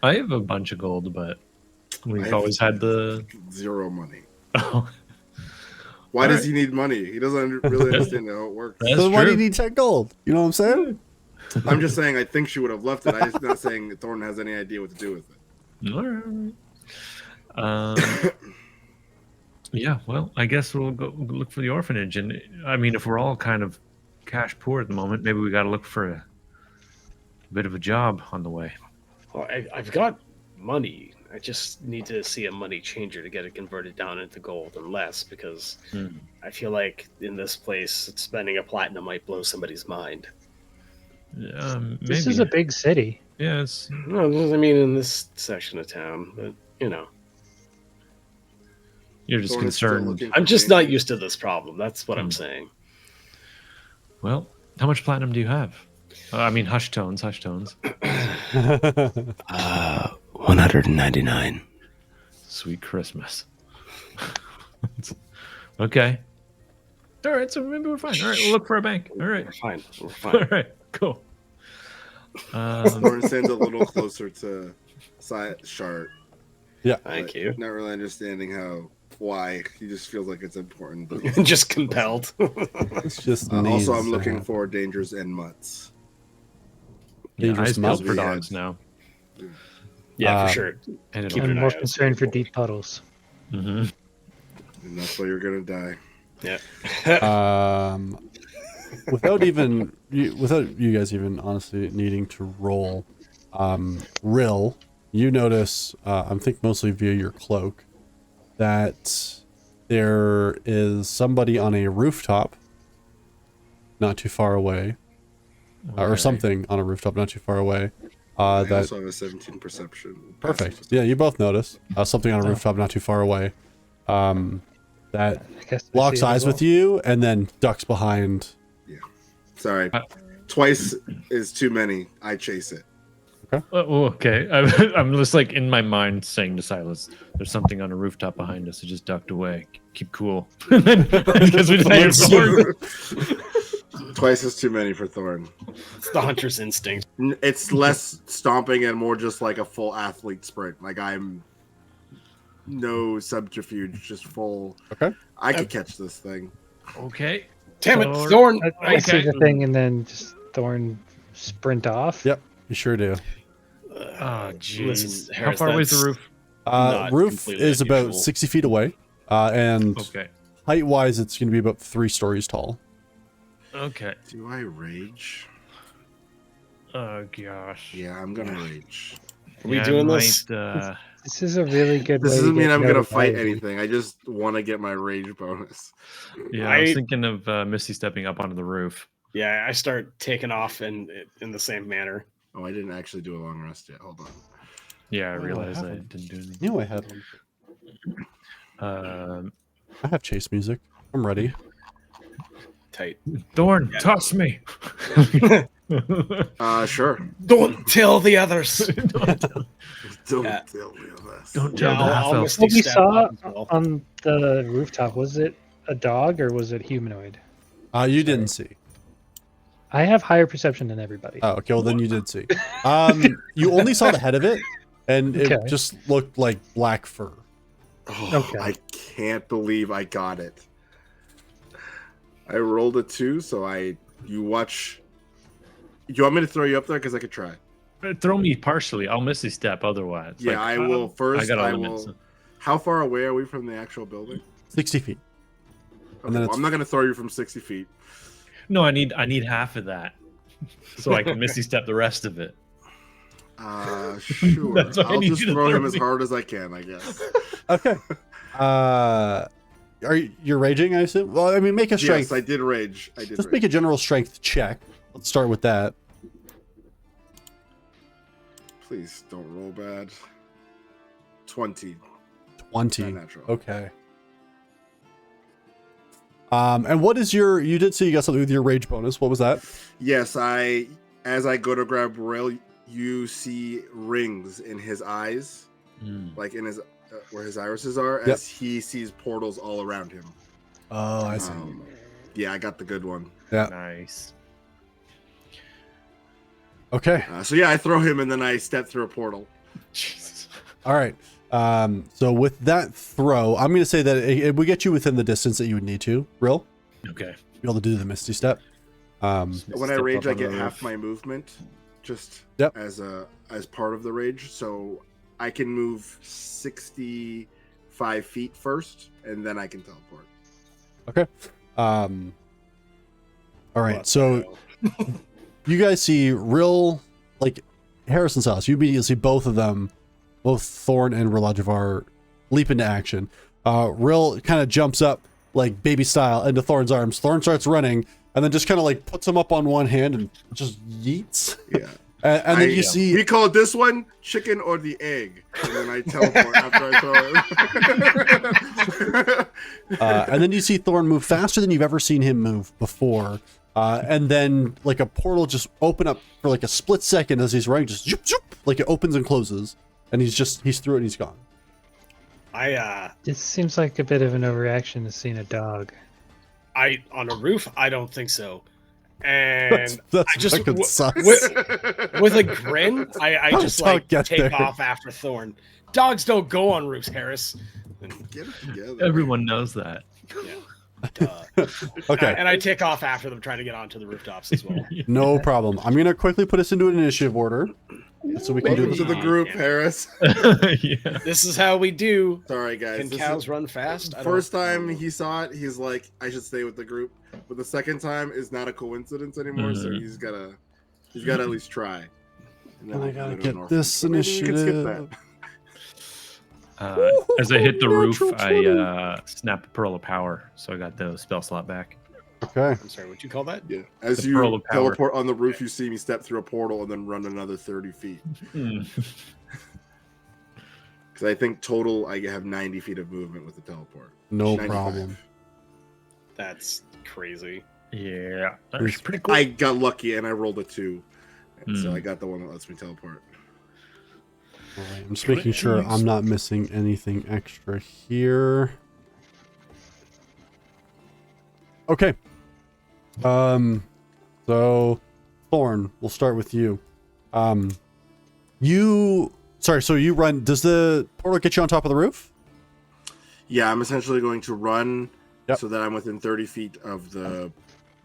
I have a bunch of gold, but I we've have always had the. zero money. Oh, Why All does right. he need money? He doesn't really understand how it works. That's So why do true. you need 10 gold? You know what I'm saying? I'm just saying I think she would have left it. I'm just not saying Thorn has any idea what to do with it. All right. Yeah, well, I guess we'll go look for the orphanage. And I mean, if we're all kind of cash poor at the moment, maybe we got to look for a bit of a job on the way. Well, I've got money. I just need to see a money changer to get it converted down into gold and less, because I feel like in this place, spending a platinum might blow somebody's mind. Maybe. this is a big city. Yeah, it's No, I mean in this section of town, but you're just Thorn is still concerned. looking I'm for just change. not used to this problem. That's what I'm saying. Well, how much platinum do you have? I mean, hush tones. 199. Sweet Christmas. Okay. All right, so maybe we're fine. All right, we'll look for a bank. All right. We're fine. We're All fine. right, cool. Thorn stands a little closer to Shart. Thank you. Not really understanding why. He just feels like it's important. Just compelled. It's just Also, needs I'm to looking happen. for dangers and mutts. Dangerous eyes built mouth. for dogs now. Yeah, for sure. And Keep I'm an eye more out. concerned for deep puddles. Mm-hmm. And that's why you're gonna die. Yeah. Without you guys even honestly needing to roll, Rill, you notice, I think mostly via your cloak, that there is somebody on a rooftop not too far away, or something on a rooftop not too far away. I That also have a 17 perception. perfect. Yeah, you both notice something on a rooftop not too far away. That I guess I locks see it as eyes with well. you and then ducks behind. Sorry. Twice is too many. I chase it. Okay. I'm just like in my mind saying to Silas, "There's something on a rooftop behind us. It just ducked away. Keep cool." Because we didn't hear Thorn. Twice is too many for Thorn. It's the hunter's instinct. It's less stomping and more just like a full athlete sprint. Like I'm no subterfuge, just full. Okay. I could catch this thing. Okay. Damn it, Thorn. Thorn! I see Okay. the thing and then just Thorn sprint off. Yep, you sure do. Oh, jeez. Listen, How Harris, far away is the that's roof? not Roof completely is about unusual. 60 feet away, and Okay. height-wise, it's going to be about 3 stories tall. Okay. Do I rage? Oh gosh. Yeah, I'm gonna rage. Are we Yeah, I doing this? might, This is a really good This way doesn't to mean get I'm gonna notoriety. fight anything. I just want to get my rage bonus. yeah, I was I- thinking of Misty stepping up onto the roof. Yeah, I start taking off in the same manner. Oh, I didn't actually do a long rest yet. Hold on. Yeah, I Oh, I realized I haven't. didn't do anything. Knew I had one. I have chase music. I'm ready. Tight. Thorn, Yeah. toss me. Sure. Don't tell the others. Don't Yeah. tell me of this. Don't tell the half I'll elf. misty What we step saw up as well. on the rooftop, was it a dog or was it humanoid? You didn't see. I have higher perception than everybody. Oh, okay. Well, then you did see. You only saw the head of it, and it Okay. just looked like black fur. Oh, Okay. I can't believe I got it. I rolled a 2, so you watch. You want me to throw you up there? Because I could try. Throw me partially. I'll Misty step otherwise. Yeah, I will first. I got a I limit. will. so- How far away are we from the actual building? 60 feet. Okay, then well, it's- I'm not going to throw you from 60 feet. No, I need half of that, so I can Misty step the rest of it. Sure. That's why I I'll need just you to throw throw him as me. hard as I can, I guess. Okay. Are you're raging? I assume. Well, I mean, make a strength. Yes, I did rage. I did. Just rage. make a general strength check. Let's start with that. Please don't roll bad. 20. 20. Not natural. Okay. And what is your? You did say you got something with your rage bonus. What was that? Yes, as I go to grab Rail, you see rings in his eyes, like in his where his irises are, Yep. as he sees portals all around him. Oh, I see. Yeah, I got the good one. Nice. Okay. So yeah, I throw him and then I step through a portal. Jesus. All right. So with that throw, I'm going to say that it would get you within the distance that you would need to. Real? Okay. Be able to do the Misty Step. When I Step rage, up I on the get half roof. my movement, just Yep. as part of the rage. So I can move 65 feet first, and then I can teleport. Okay. All right. So you guys see real, like Harrison's house. You immediately see both of them, both Thorn and Rilajavar, leap into action. Rill kind of jumps up like baby style into Thorn's arms. Thorn starts running and then just kind of like puts him up on one hand and just yeets. Yeah. And then you see We call this one chicken or the egg, and then I teleport after I throw it. and then you see Thorn move faster than you've ever seen him move before. And then like a portal just open up for like a split second as he's running, just zoop, zoop, like it opens and closes, and he's through it and he's gone. I This seems like a bit of an overreaction to seeing a dog. On a roof, I don't think so. And That's I just fucking sus. with a grin, I How just does Doug like get take there? off after Thorn. Dogs don't go on roofs, Harris. Get it together. Everyone knows that. Okay. And I take off after them, trying to get onto the rooftops as well. No problem. I'm gonna quickly put us into an initiative order, so we can do Welcome this. to the group, Harris. Yeah. This is how we do. Sorry, guys. Can This cows is- run fast? First time he saw it, he's like, I should stay with the group. But the second time is not a coincidence anymore, so Mhm. he's gotta at least try. And then I can gotta go to get an orphan. this But maybe we can skip initiative. that. As I hit the roof, Natural 20. I snap a pearl of power, so I got the spell slot back. Okay. I'm sorry, what'd you call that? Yeah. As The Pearl you of Power. teleport on the roof, you see me step through a portal and then run another 30 feet. Hmm. Because I think total I have 90 feet of movement with the teleport. No 95. problem. That's crazy. Yeah, that's pretty cool. I got lucky and I rolled a 2. And so Hmm. I got the one that lets me teleport. All right, I'm just making sure I'm not missing anything extra here. Okay. So Thorn, we'll start with you. So you run. Does the portal get you on top of the roof? Yeah, I'm essentially going to run Yep. so that I'm within 30 feet of the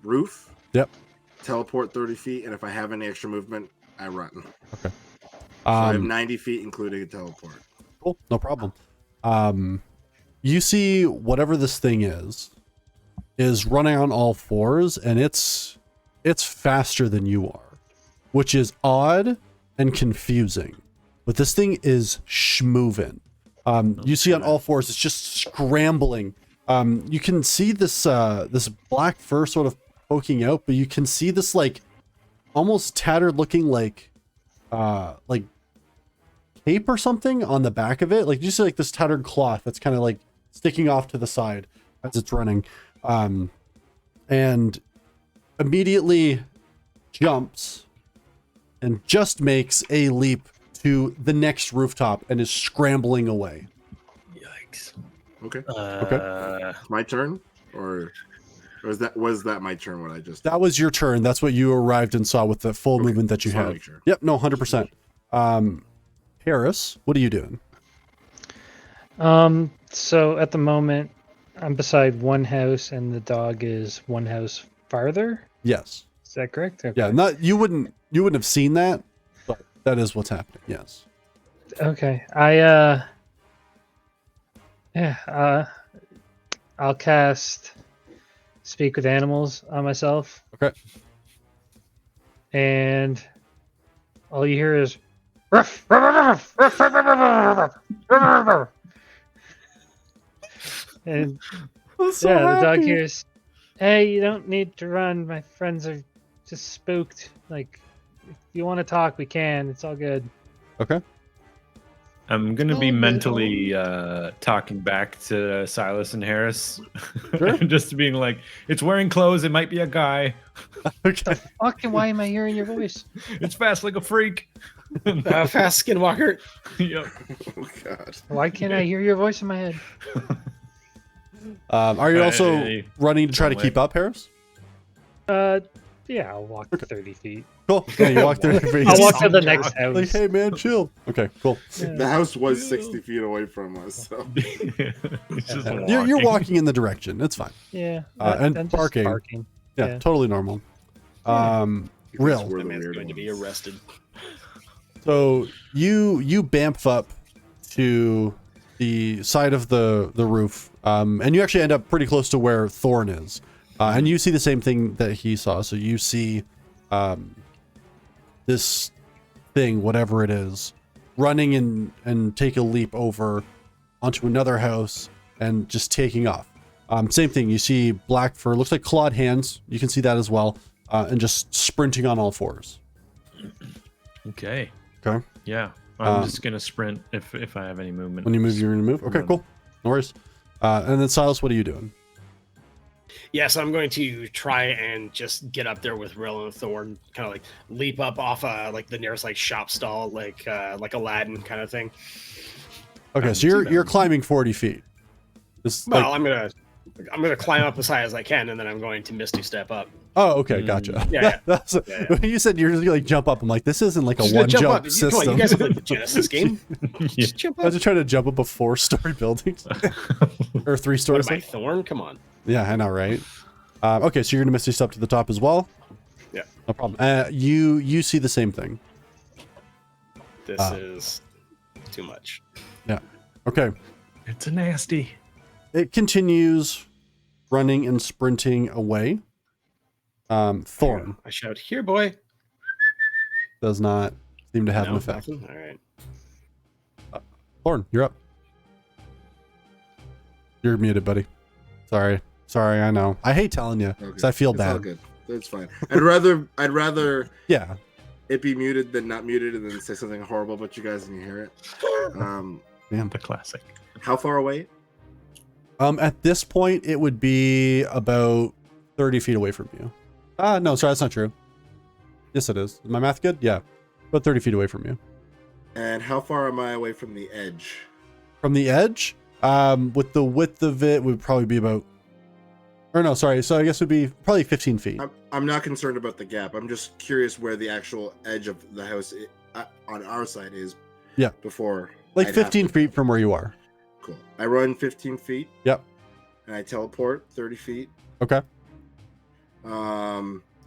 roof. Yep. Teleport 30 feet, and if I have any extra movement, I run. So I have 90 feet, including a teleport. Cool, no problem. You see whatever this thing is running on all fours, and it's faster than you are, which is odd and confusing. But this thing is schmoving. You see on all fours, it's just scrambling. You can see this this black fur sort of poking out, but you can see this like almost tattered looking like cape or something on the back of it. Like you see like this tattered cloth that's kind of like sticking off to the side as it's running. And immediately jumps and just makes a leap to the next rooftop and is scrambling away. Yikes. Okay. Okay. My turn? Or was that my turn what I just That was your turn. That's what you arrived and saw with the full Okay, movement that you just wanna had. make sure. Yep, no, 100%. Harris, what are you doing? So at the moment, I'm beside one house, and the dog is one house farther. Yes. Is that correct? Okay. Yeah, not you wouldn't have seen that, but that is what's happening. Yes. Okay. I'll cast Speak with Animals on myself. Okay. And all you hear is ruff, ruff, ruff, ruff, ruff, ruff, ruff, ruff. And the dog hears, "Hey, you don't need to run. My friends are just spooked. Like, if you want to talk, we can. It's all good." Okay. I'm gonna be mentally talking back to Silas and Harris, Sure. just being like, "It's wearing clothes. It might be a guy. Okay. Fucking, why am I hearing your voice? It's fast like a freak." Fast Skinwalker. Yep. Oh god. Why can't I hear your voice in my head? Are you also Hey, running to try to some keep way. up, Harris? Yeah, I'll walk 30 feet. Cool. Yeah, you walk there. I'll walk to the next house. Like, hey man, chill. Okay, cool. The house was 60 feet away from us, so It's just You're walking in the direction. It's fine. Yeah. And I'm just barking. Yeah, Yeah. totally normal. Real. we're That the man's weird going to be ones. arrested. So you bamf up to the side of the roof, and you actually end up pretty close to where Thorn is, and you see the same thing that he saw. So you see this thing, whatever it is, running and take a leap over onto another house and just taking off. Same thing. You see black fur, looks like clawed hands. You can see that as well, and just sprinting on all fours. Okay. Okay. Yeah. I'm just gonna sprint if I have any movement. When you move, you're gonna move. Okay, Run. cool. No worries. And then Silas, what are you doing? Yes, I'm going to try and just get up there with Rill and Thorn, kind of like leap up off like the nearest like shop stall, like Aladdin kind of thing. Okay, so you're climbing 40 feet. This, Well, like, I'm gonna I'm going to climb up as high as I can, and then I'm going to Misty Step up. Oh, okay, gotcha. Yeah, When you said you're gonna like jump up, I'm like, this isn't like a Just one jump jump up. Come system. on, you guys have played the Genesis game. Just jump I up. was just trying to jump up a 4-story building or 3 What stories. am I, Thorn? Come on. Yeah, I know, right? Okay, so you're gonna Misty Step to the top as well. Yeah. No problem. You see the same thing. This is too much. Yeah. Okay. It's a nasty. It continues running and sprinting away. Thorn I shout, "Here, boy!" does not seem to have an No, effect. nothing? All right. Thorn, you're up. You're muted, buddy. Sorry, I know. I hate telling you because I feel It's all bad. good. That's fine. I'd rather Yeah. it be muted than not muted, and then say something horrible about you guys and you hear it. Damn. The classic. How far away? At this point, it would be about 30 feet away from you. No, sorry, that's not true. Yes, it is. Is my math good? Yeah. About 30 feet away from you. And how far am I away from the edge? From the edge? With the width of it would probably be about... Or no, sorry. So I guess it would be probably 15 feet. I'm not concerned about the gap. I'm just curious where the actual edge of the house on our side is. Yeah. Before. Like I'd 15 have to- feet from where you are. Cool. I run 15 feet. Yep. And I teleport 30 feet. Okay.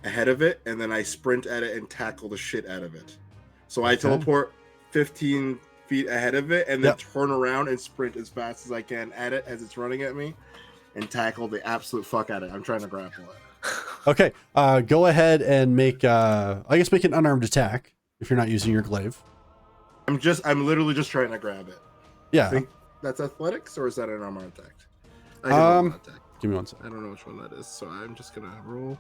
Ahead of it, and then I sprint at it and tackle the shit out of it. So I Okay. teleport 15 feet ahead of it, and then Yep. turn around and sprint as fast as I can at it as it's running at me, and tackle the absolute fuck out of it. I'm trying to grapple it. Okay. Go ahead and make, I guess make an unarmed attack if you're not using your glaive. I'm literally just trying to grab it. Yeah. Think that's athletics, or is that an armor attack? I can roll an attack. Give me one second. I don't know which one that is, so I'm just gonna roll.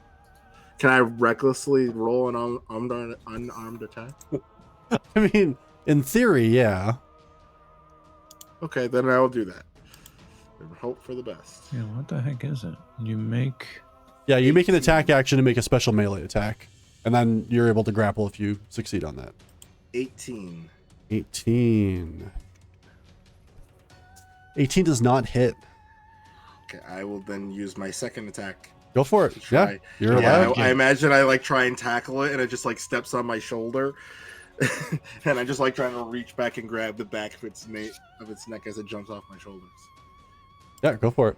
Can I recklessly roll an unarmed attack? I mean, in theory, yeah. Okay, then I will do that. And hope for the best. Yeah, what the heck is it? You make... Yeah, you make an attack action to make a special melee attack. And then you're able to grapple if you succeed on that. 18. 18. 18 does not hit. Okay, I will then use my second attack. Go for it. To try. Yeah, you're Yeah, allowed. I imagine I like try and tackle it, and it just like steps on my shoulder, and I just like trying to reach back and grab the back of its neck as it jumps off my shoulders. Yeah, go for it.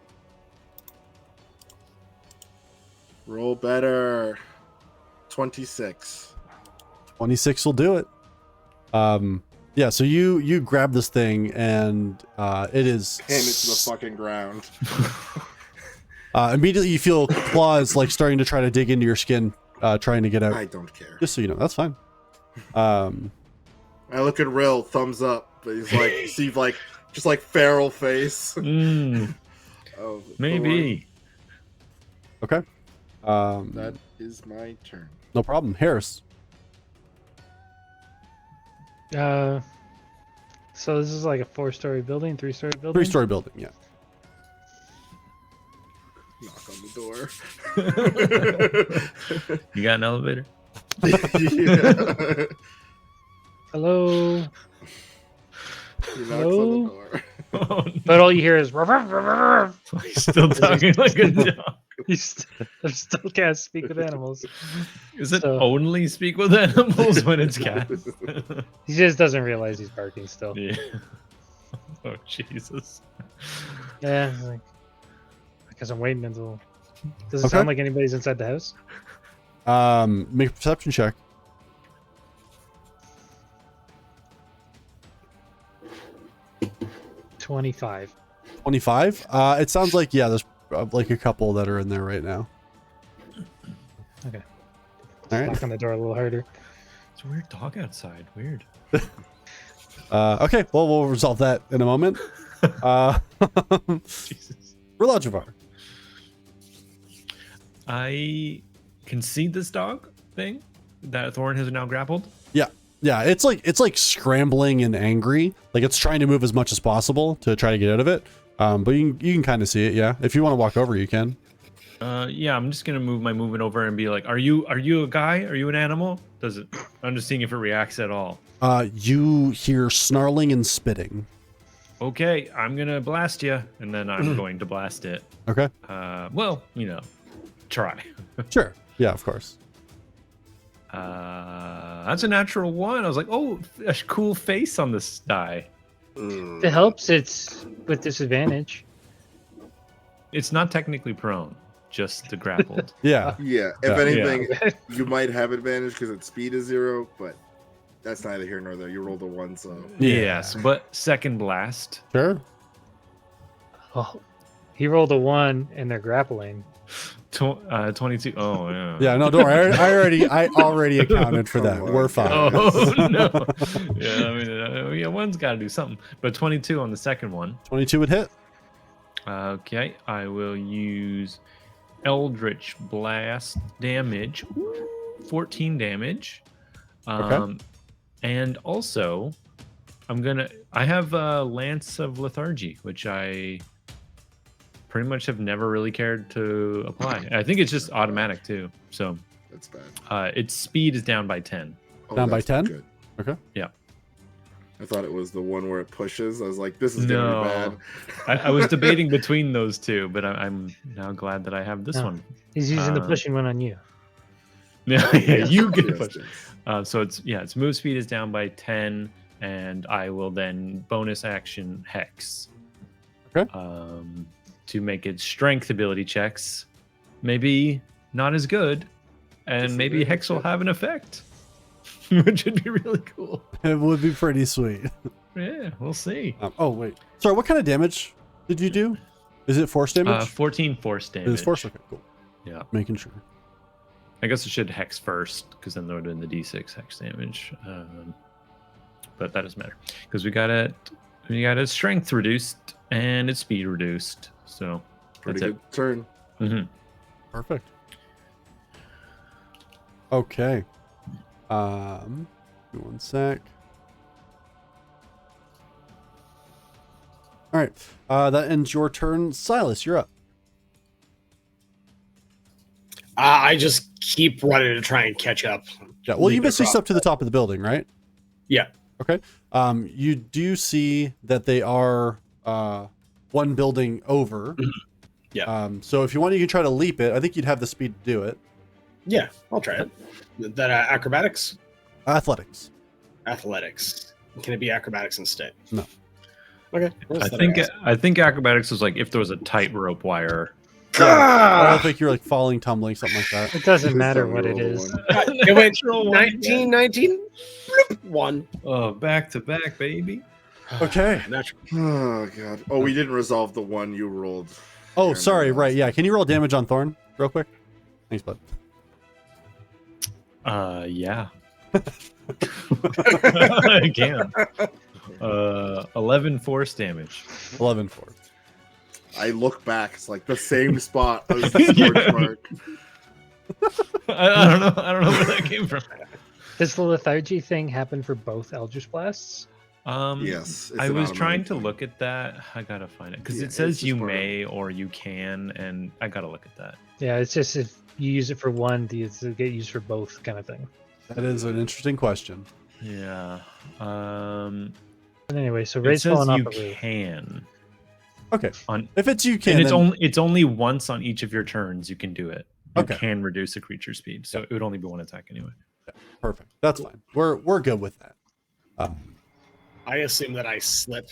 Roll better. 26. 26 will do it. Yeah, so you grab this thing and it is Pin it to the fucking ground. immediately you feel claws like starting to try to dig into your skin, trying to get out. I don't care. Just so you know, that's fine. I look at Rill, thumbs up. But he's like, see, like, just like feral face. Oh, Maybe. Okay. That is my turn. No problem. Harris. So this is like a 4-story building, 3-story building. 3-story building, yeah. Knock on the door. You got an elevator? Yeah. Hello. He knocks on the door. Oh, But all you hear is. "Ruff, ruff, ruff, ruff, ruff." he's still talking like a dog. I still can't speak with animals. Is it So- only speak with animals when it's cats? He just doesn't realize he's barking still. Yeah. Oh, Jesus. Yeah. Like, I guess I'm waiting until. Does it Okay. sound like anybody's inside the house? Make a perception check. $25. 25. It sounds like, yeah, there's like a couple that are in there right now. Okay. All right. Knock on the door a little harder. It's a weird dog outside. Weird. Okay, well, we'll resolve that in a moment. Jesus. Relajivar. I can see this dog thing that Thorn has now grappled. Yeah, it's like scrambling and angry. Like it's trying to move as much as possible to try to get out of it. But you can kind of see it, yeah. If you want to walk over, you can. Yeah, I'm just gonna move my movement over and be like, "Are you a guy? Are you an animal?" Does it? I'm just seeing if it reacts at all. You hear snarling and spitting. okay, I'm gonna blast you, and then I'm going to blast it. Okay. Well, try. Sure. Yeah, of course. That's a natural 1. I was like, oh, a cool face on this die. If it helps, it's with disadvantage. It's not technically prone, just the grappled. Yeah. Yeah. If anything, you might have advantage because its speed is 0, but that's neither here nor there. You rolled a 1, so. Yes, but second blast. Sure. Oh, he rolled a 1 and they're grappling. 22. Oh, yeah. Yeah, no, don't worry. I already accounted for that. We're fine. Oh, no. Yeah, I mean, one's got to do something. But 22 on the second one. 22 would hit. Okay, I will use Eldritch Blast damage. 14 damage. Okay. And also, I have Lance of Lethargy, which I pretty much have never really cared to apply. I think it's just automatic too. So That's bad. its speed is down by 10. Oh, Down by that's 10? good. Okay. Yeah. I thought it was the one where it pushes. I was like, this is going to be bad. I was debating between those two, but I'm now glad that I have this Oh. one. He's using the pushing one on you. Yeah, you get Yes, pushed. yes. So its move speed is down by 10, and I will then bonus action Hex. Okay. To make its strength ability checks maybe not as good, and maybe Hex will have an effect, which would be really cool. It would be pretty sweet. Yeah, we'll see. Oh, wait. Sorry, what kind of damage did you do? Is it force damage? 14 force damage. It is force? Okay, cool. Yeah. Making sure. I guess it should Hex first, because then they're doing the D6 Hex damage. But that doesn't matter, because we got its strength reduced and its speed reduced. So Pretty that's good turn. it. Mm-hmm. Perfect. Okay. Give me one sec. All right. That ends your turn. Silas, you're up. I just keep running to try and catch up. Yeah. Well, you Leave it basically drop. step to the top of the building, right? Yeah. Okay. You do see that they are one building over. Yeah. So if you want, you can try to leap it. I think you'd have the speed to do it. Yeah, I'll try it. That acrobatics? Athletics. Athletics. Can it be acrobatics instead? No. Okay. I think acrobatics is like if there was a tightrope wire. I don't think you're like falling, tumbling, something like that. It doesn't Just matter don't what it roll is. one. It went 19, 19, 1. Oh, back to back, baby. Okay. Natural. Oh, God. Oh, we didn't resolve the one you rolled. Oh, sorry. Right. Yeah. Can you roll damage on Thorn real quick? Thanks, bud. Yeah. I can. 11 force damage. 11 force. I look back. It's like the same spot as the scorch mark. I don't know where that came from. Does the lethargy thing happen for both Eldritch Blasts? Yes. it's I an was trying automatic to thing. look at that. I gotta find it because Yeah, it it's says just you part of may or you can, and I gotta look at that. Yeah, it's just if you use it for one, does it get used for both kind of thing. That is an interesting question. Yeah. But anyway, so It Ray's says falling off you the roof. can. Okay. On If it's you can, and it's then- it's only once on each of your turns you can do it. You Okay. can reduce a creature's speed, so it would only be one attack anyway. perfect. That's fine. We're good with that. I assume that I slip.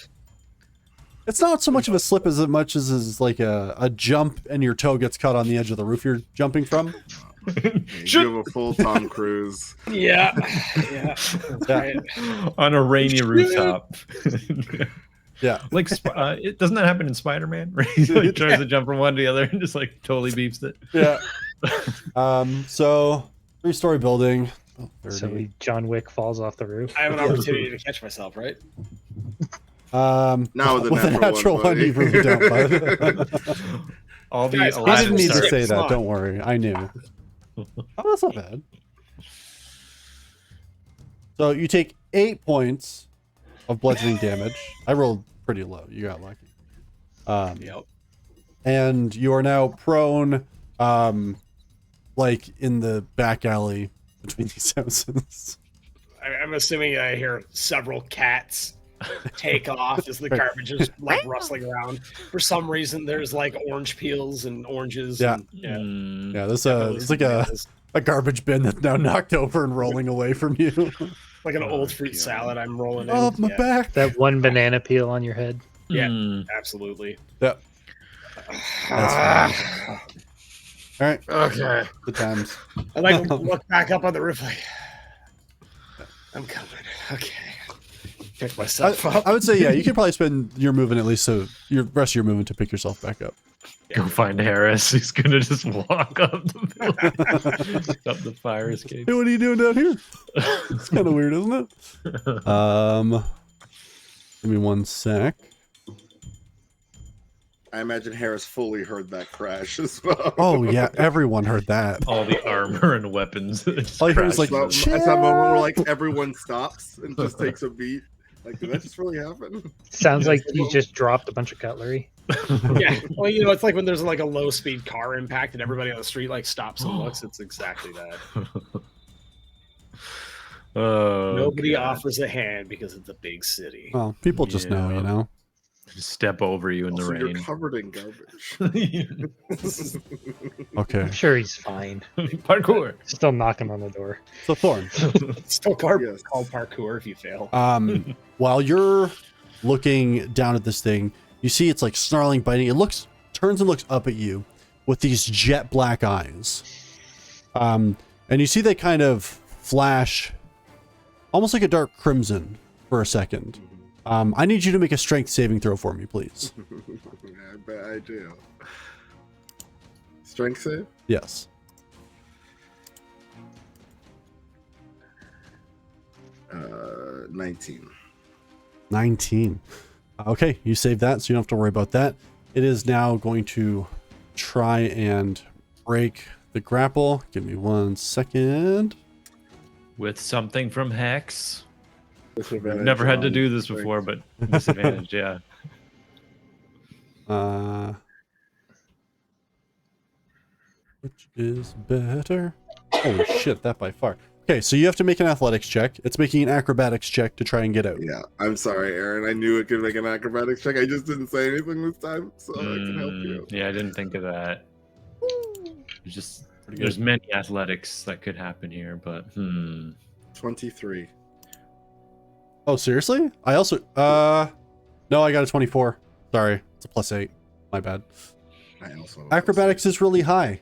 It's not so much of a slip as much as is like a jump and your toe gets caught on the edge of the roof you're jumping from. You have a full Tom Cruise. Yeah. Yeah. Right. On a rainy rooftop. Yeah. Like, it doesn't that happen in Spider-Man? Right? He like, tries to jump from one to the other and just like totally beeps it. Yeah. So 3-story building. Oh, 30. So John Wick falls off the roof. I have an opportunity to catch myself, right? Now with with a natural one, you really don't, bud. All the Guys, I alive didn't need to start- say Come that. on. Don't worry. I knew. Oh, that's not bad. So you take 8 points of bludgeoning damage. I rolled pretty low. You got lucky. Yep. And you are now prone, like in the back alley between these houses. I'm assuming I hear several cats take off as the garbage is like rustling around. For some reason, there's like orange peels and oranges. Yeah. And, Yeah, this definitely it's like some a bananas. garbage bin that's now knocked over and rolling away from you. Like an Oh, old fruit God. salad I'm rolling Oh, in. my Yeah, back. That one banana peel on your head. Yeah. Mm. absolutely. Yeah. That's All right. Okay. The times. I like look back up on the roof like I'm coming. Okay. Pick myself up. I would say, yeah, you could probably spend your movement at least, so your rest of your movement to pick yourself back up. Go find Harris. He's gonna just walk up the building, up the fire escape. Hey, what are you doing down here? It's kind of weird, isn't it? Give me one sec. I imagine Harris fully heard that crash as well. Oh yeah, everyone heard that. All the armor and weapons. Just All you hear is crashed. like, It's that moment where like everyone stops and just takes a beat. Like, did that just really happen? Sounds like you just dropped a bunch of cutlery. Yeah. Well, it's like when there's like a low speed car impact and everybody on the street like stops and looks. It's exactly that. Oh, Nobody God. offers a hand because it's a big city. well, people just know, you know. Just step over you in the Also, rain. you're covered in garbage. Okay, I'm sure he's fine. Parkour. Still knocking on the door. so Thorn. It's still called Yes. parkour if you fail. While you're looking down at this thing, you see it's like snarling, biting. It turns and looks up at you with these jet black eyes. And you see they kind of flash almost like a dark crimson for a second. I need you to make a strength saving throw for me, please. I bet I do. Strength save? Yes. 19. 19. Okay, you saved that, so you don't have to worry about that. It is now going to try and break the grapple. Give me 1 second. With something from Hex. Disadvantage Never had to on do this strength. before, but disadvantage, yeah. Which is better? Holy shit, that by far. Okay, so you have to make an athletics check. It's making an acrobatics check to try and get out. Yeah, I'm sorry, Aaron. I knew it could make an acrobatics check. I just didn't say anything this time, so I can help you. Yeah, I didn't think of that. There's many athletics that could happen here, but 23. Oh, seriously? I also, no, I got a 24. Sorry, it's a +8. My bad. I also Acrobatics is really high.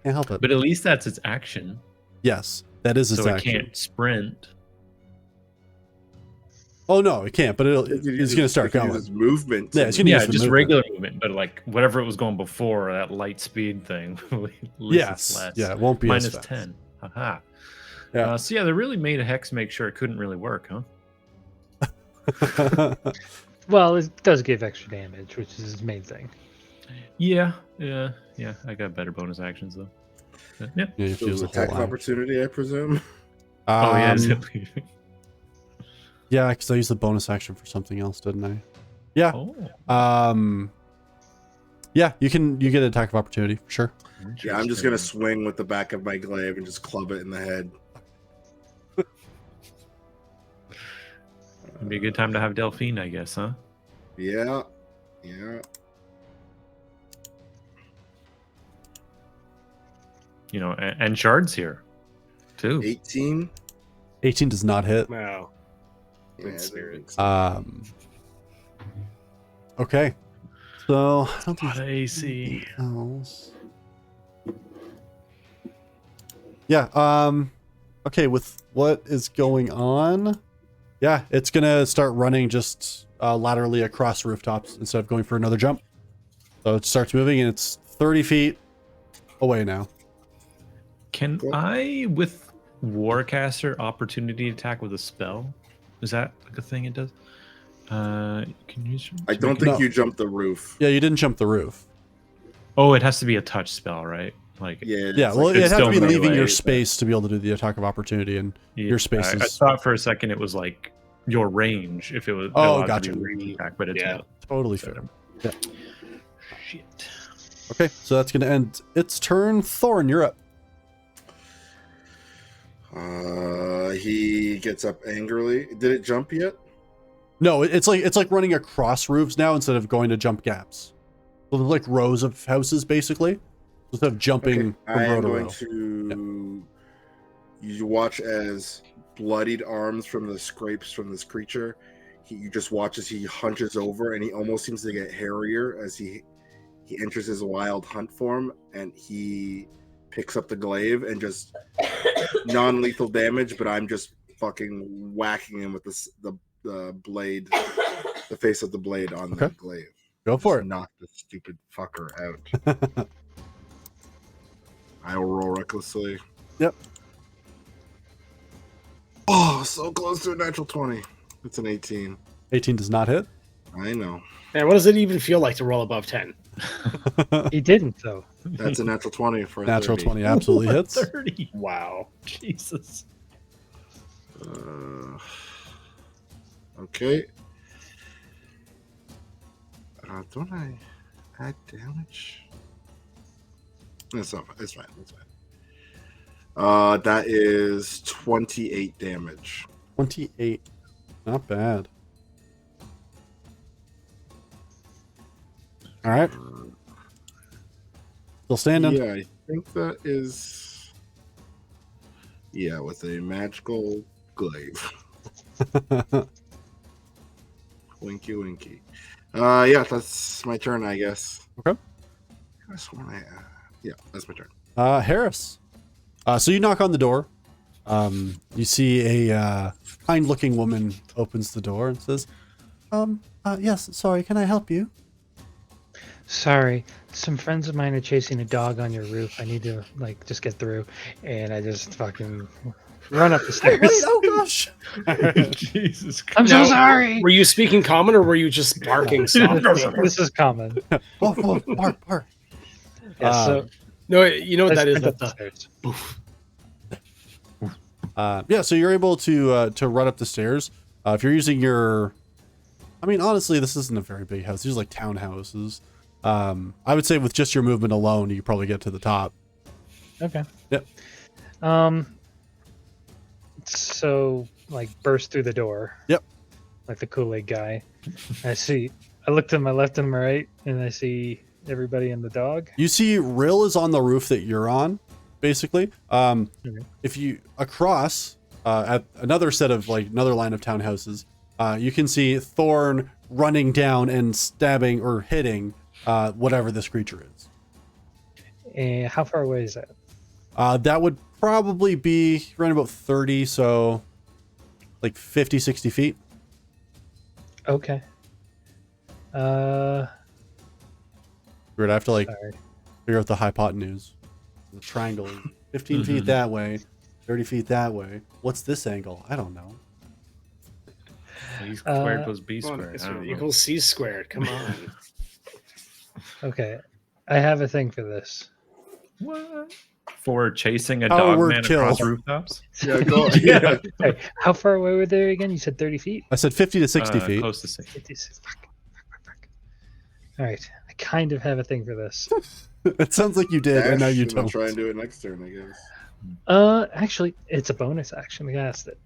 Can't help it. But at least that's its action. Yes, that is its So it action. can't sprint. Oh, no, it can't, but it's going to start going. Movement. Yeah, it's gonna Yeah, use the just movement. regular movement, but like whatever it was going before, that light speed thing. At least it's Yes, less. yeah, it won't be as Minus fast. 10. Haha. Yeah. So yeah, they really made a Hex make sure it couldn't really work, huh? Well, it does give extra damage, which is his main thing. Yeah. I got better bonus actions though. But, yeah. Yeah, you have to use the Attack whole of action. opportunity, I presume. Oh yeah. Is Um, it leaving? Yeah, because I used the bonus action for something else, didn't I? Yeah. Oh. Yeah, you get an attack of opportunity for sure. Yeah, I'm just gonna swing with the back of my glaive and just club it in the head. It'd be a good time to have Delphine, I guess, huh? Yeah. You know, and Shard's here, too. 18. 18 does not hit. Wow. Yeah, Good I spirit. think so. Okay. So I don't think What AC? else. Yeah. Okay. With what is going on? Yeah, it's gonna start running just laterally across rooftops instead of going for another jump. So it starts moving, and it's 30 feet away now. Can Cool. I, with Warcaster, opportunity attack with a spell? Is that like a thing it does? Can you? I don't think No. you jumped the roof. Yeah, you didn't jump the roof. Oh, it has to be a touch spell, right? Like Yeah. Yeah, well, like- it it's has to still be leaving melee, your but- space to be able to do the attack of opportunity, and your space I is thought for a second it was like your range if it was. Oh, allowed gotcha. to be range attack, but it's Yeah. not. totally So- fair. Yeah. Shit. Okay, so that's gonna end its turn. Thorn, you're up. He gets up angrily. Did it jump yet? No, it's like running across roofs now instead of going to jump gaps. So they're like rows of houses basically, instead of jumping I from row am to going row. to. You watch as bloodied arms from the scrapes from this creature. You just watch as he hunches over, and he almost seems to get hairier as he enters his wild hunt form, and he picks up the glaive and just non-lethal damage. But I'm just fucking whacking him with the blade, the face of the blade on the glaive. Go for it. Knock the stupid fucker out. I will roll recklessly. Yep. Oh, so close to a natural 20. It's an 18. 18 does not hit. I know. Man, what does it even feel like to roll above 10? He didn't though. That's a natural 20 for a Natural 30. 20 absolutely hits. 30. Wow. Jesus. Okay. Don't I add damage? It's not. It's fine. It's fine. That is 28 damage. 28. Not bad. All right. Still standing. Yeah, I think that is. Yeah, with a magical glaive. Winky, winky. Yeah, that's my turn, I guess. Okay. Yeah, that's my turn. Harris. So you knock on the door. You see a kind-looking woman opens the door and says, yes, sorry, can I help you? Sorry, some friends of mine are chasing a dog on your roof. I need to just get through, and I just fucking run up the stairs. Wait, oh gosh. Jesus Christ. I'm so sorry. Were you speaking common or were you just barking softly? This is common. Whoa, bark. Yeah, so No, you know what that is? sprint up That's the stairs. Yeah, so you're able to run up the stairs. If you're using your, I mean, honestly, this isn't a very big house. These are like townhouses. I would say with just your movement alone, you could probably get to the top. Okay. Yep. So burst through the door. Yep. Like the Kool-Aid guy. I look to my left and my right, and I see everybody and the dog. You see Rill is on the roof that you're on, basically. If you across at another set of another line of townhouses, you can see Thorn running down and stabbing or hitting whatever this creature is. And how far away is that? That would probably be around about 30, so 50, 60 feet. Okay. Weird, I have to Sorry. figure out the hypotenuse. The triangle. 15 feet that way, 30 feet that way. What's this angle? I don't know. A squared plus B Come on, squared. it's I don't know. equals C squared. Come on. Okay. I have a thing for this. What? For chasing a Power dog word man kill. across rooftops? Yeah, go. Yeah. Hey, how far away were they again? You said 30 feet? I said 50 to 60 feet. Close to 60. 56. Fuck. All right. I kind of have a thing for this. It sounds like you did, and now you Dash, and I'll don't. try and do it next turn, I guess. Actually, it's a bonus action against it.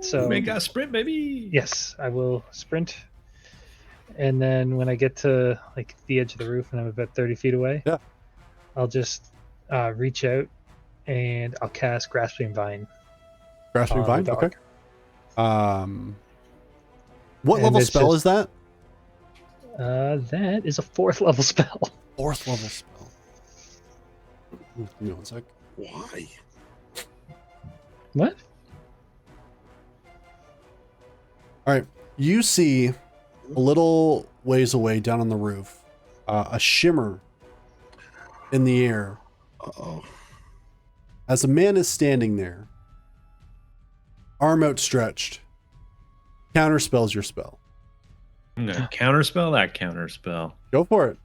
So Make a sprint, baby. yes, I will sprint. And then when I get to the edge of the roof and I'm about 30 feet away, Yeah. I'll just reach out and I'll cast Grasping Vine. Grasping on Vine? the dog. Okay. What And level it's spell just- is that? That is a 4th level spell. 4th level spell. Give me 1 sec. Why? What? All right. You see a little ways away down on the roof, a shimmer in the air Uh-oh. as a man is standing there, arm outstretched, counterspells your spell. I'm gonna counterspell that counterspell. Go for it.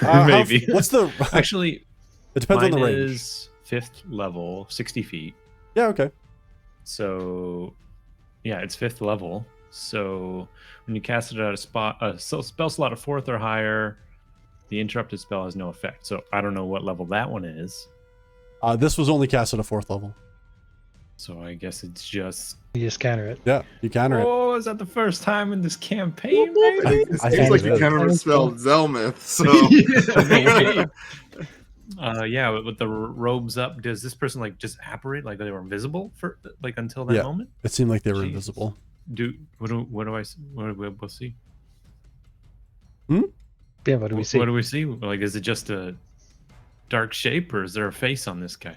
Maybe. What's the? Actually, It depends on mine the range. is 5th level, 60 feet. Yeah. Okay. So, yeah, it's 5th level. So when you cast it at a spell slot of 4th or higher, the interrupted spell has no effect. So I don't know what level that one is. This was only cast at a 4th level. So I guess it's just. You just counter it. Yeah, you counter it. Oh, is that the first time in this campaign? Maybe? It I seems think like it you is. counterspelled Zelmith, so Maybe. Yeah, with the robes up, does this person like just apparate, like they were invisible for like until that Yeah. moment? It seemed like they were Jesus. invisible. What do I see? Yeah, what do we see? What do we see? Like, is it just a dark shape, or is there a face on this guy?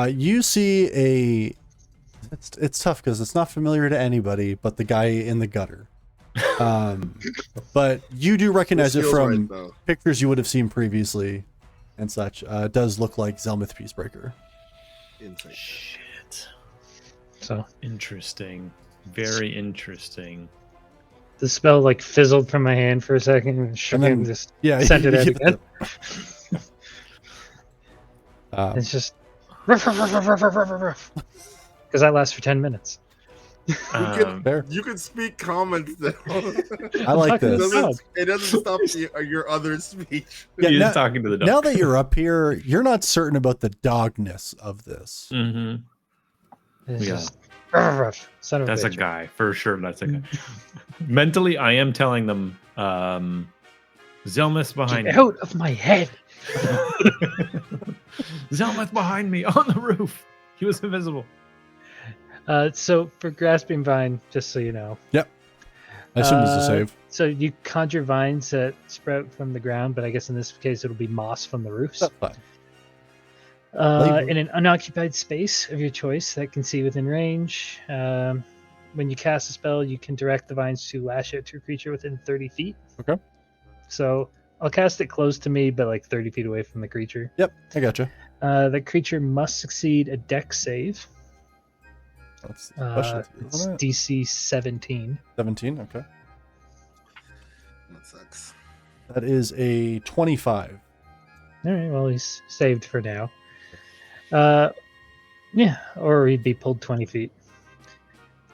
You see a. It's tough because it's not familiar to anybody but the guy in the gutter. But you do recognize it feels from right, though. pictures you would have seen previously and such. It does look like Zelmith Peacebreaker. Insight. Shit. So Interesting. Very interesting. the spell like fizzled from my hand for a second and shook And it then- and just Yeah, sent it you out give again. the- It's just because that lasts for 10 minutes. Fair. You can speak comments though. I like Fucking It this. dog. doesn't stop your other speech. Yeah, He's now- talking to the dog. Now that you're up here, you're not certain about the dogness of this. Mm-hmm. It's Yeah. just son of That's a a bitch. guy for sure. That's a guy. Mentally, I am telling them, Zelmith's behind Get me. out of my head. Zelmith behind me on the roof. He was invisible. So for grasping vine, just so you know, I assume this is a save. so you conjure vines that sprout from the ground, but I guess in this case it'll be moss from the roofs. That's fine. Labor. In an unoccupied space of your choice that can see within range. When you cast a spell, you can direct the vines to lash out to a creature within 30 feet. Okay. So I'll cast it close to me, but like 30 feet away from the creature. Yep, I gotcha. The creature must succeed a dex save. That's the specialty, It's isn't it? DC 17. 17, okay. That sucks. That is a 25. All right, well, he's saved for now. Yeah, or he'd be pulled 20 feet.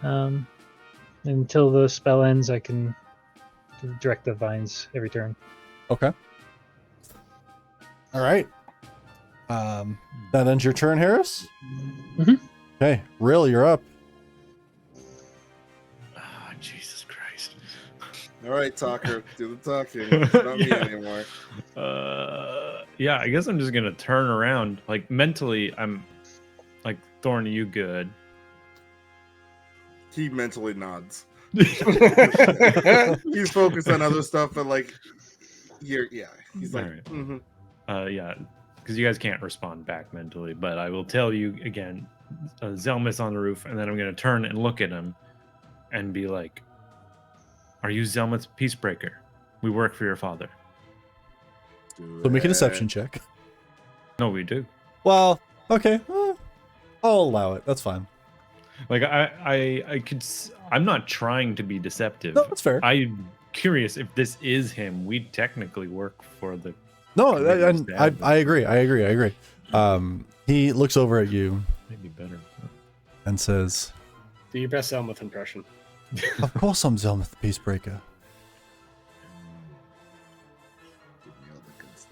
Until the spell ends, I can direct the vines every turn. Okay. All right. That ends your turn, Harris? Mhm. Okay, Rill, you're up. Oh, Jesus Christ. All right, talker, do the talking. It's not me Yeah. anymore. Yeah, I guess I'm just gonna turn around. Like mentally, I'm like, Thorn, are you good? He mentally nods. He's focused on other stuff, but like, yeah. He's like, Alright. mhm. Yeah, because you guys can't respond back mentally, but I will tell you again, Zelmith's on the roof, and then I'm gonna turn and look at him and be like, "Are you Zelmith's Peacebreaker? We work for your father." Do So make a it. deception check. No, we do. Well, okay. I'll allow it. That's fine. Like I could. I'm not trying to be deceptive. No, that's fair. I'm curious if this is him. We technically work for the. No, Maybe it's I agree. I agree. He looks over at you Maybe better. and says, Do your best Elmeth impression. "Of course I'm Zelmith Peacebreaker."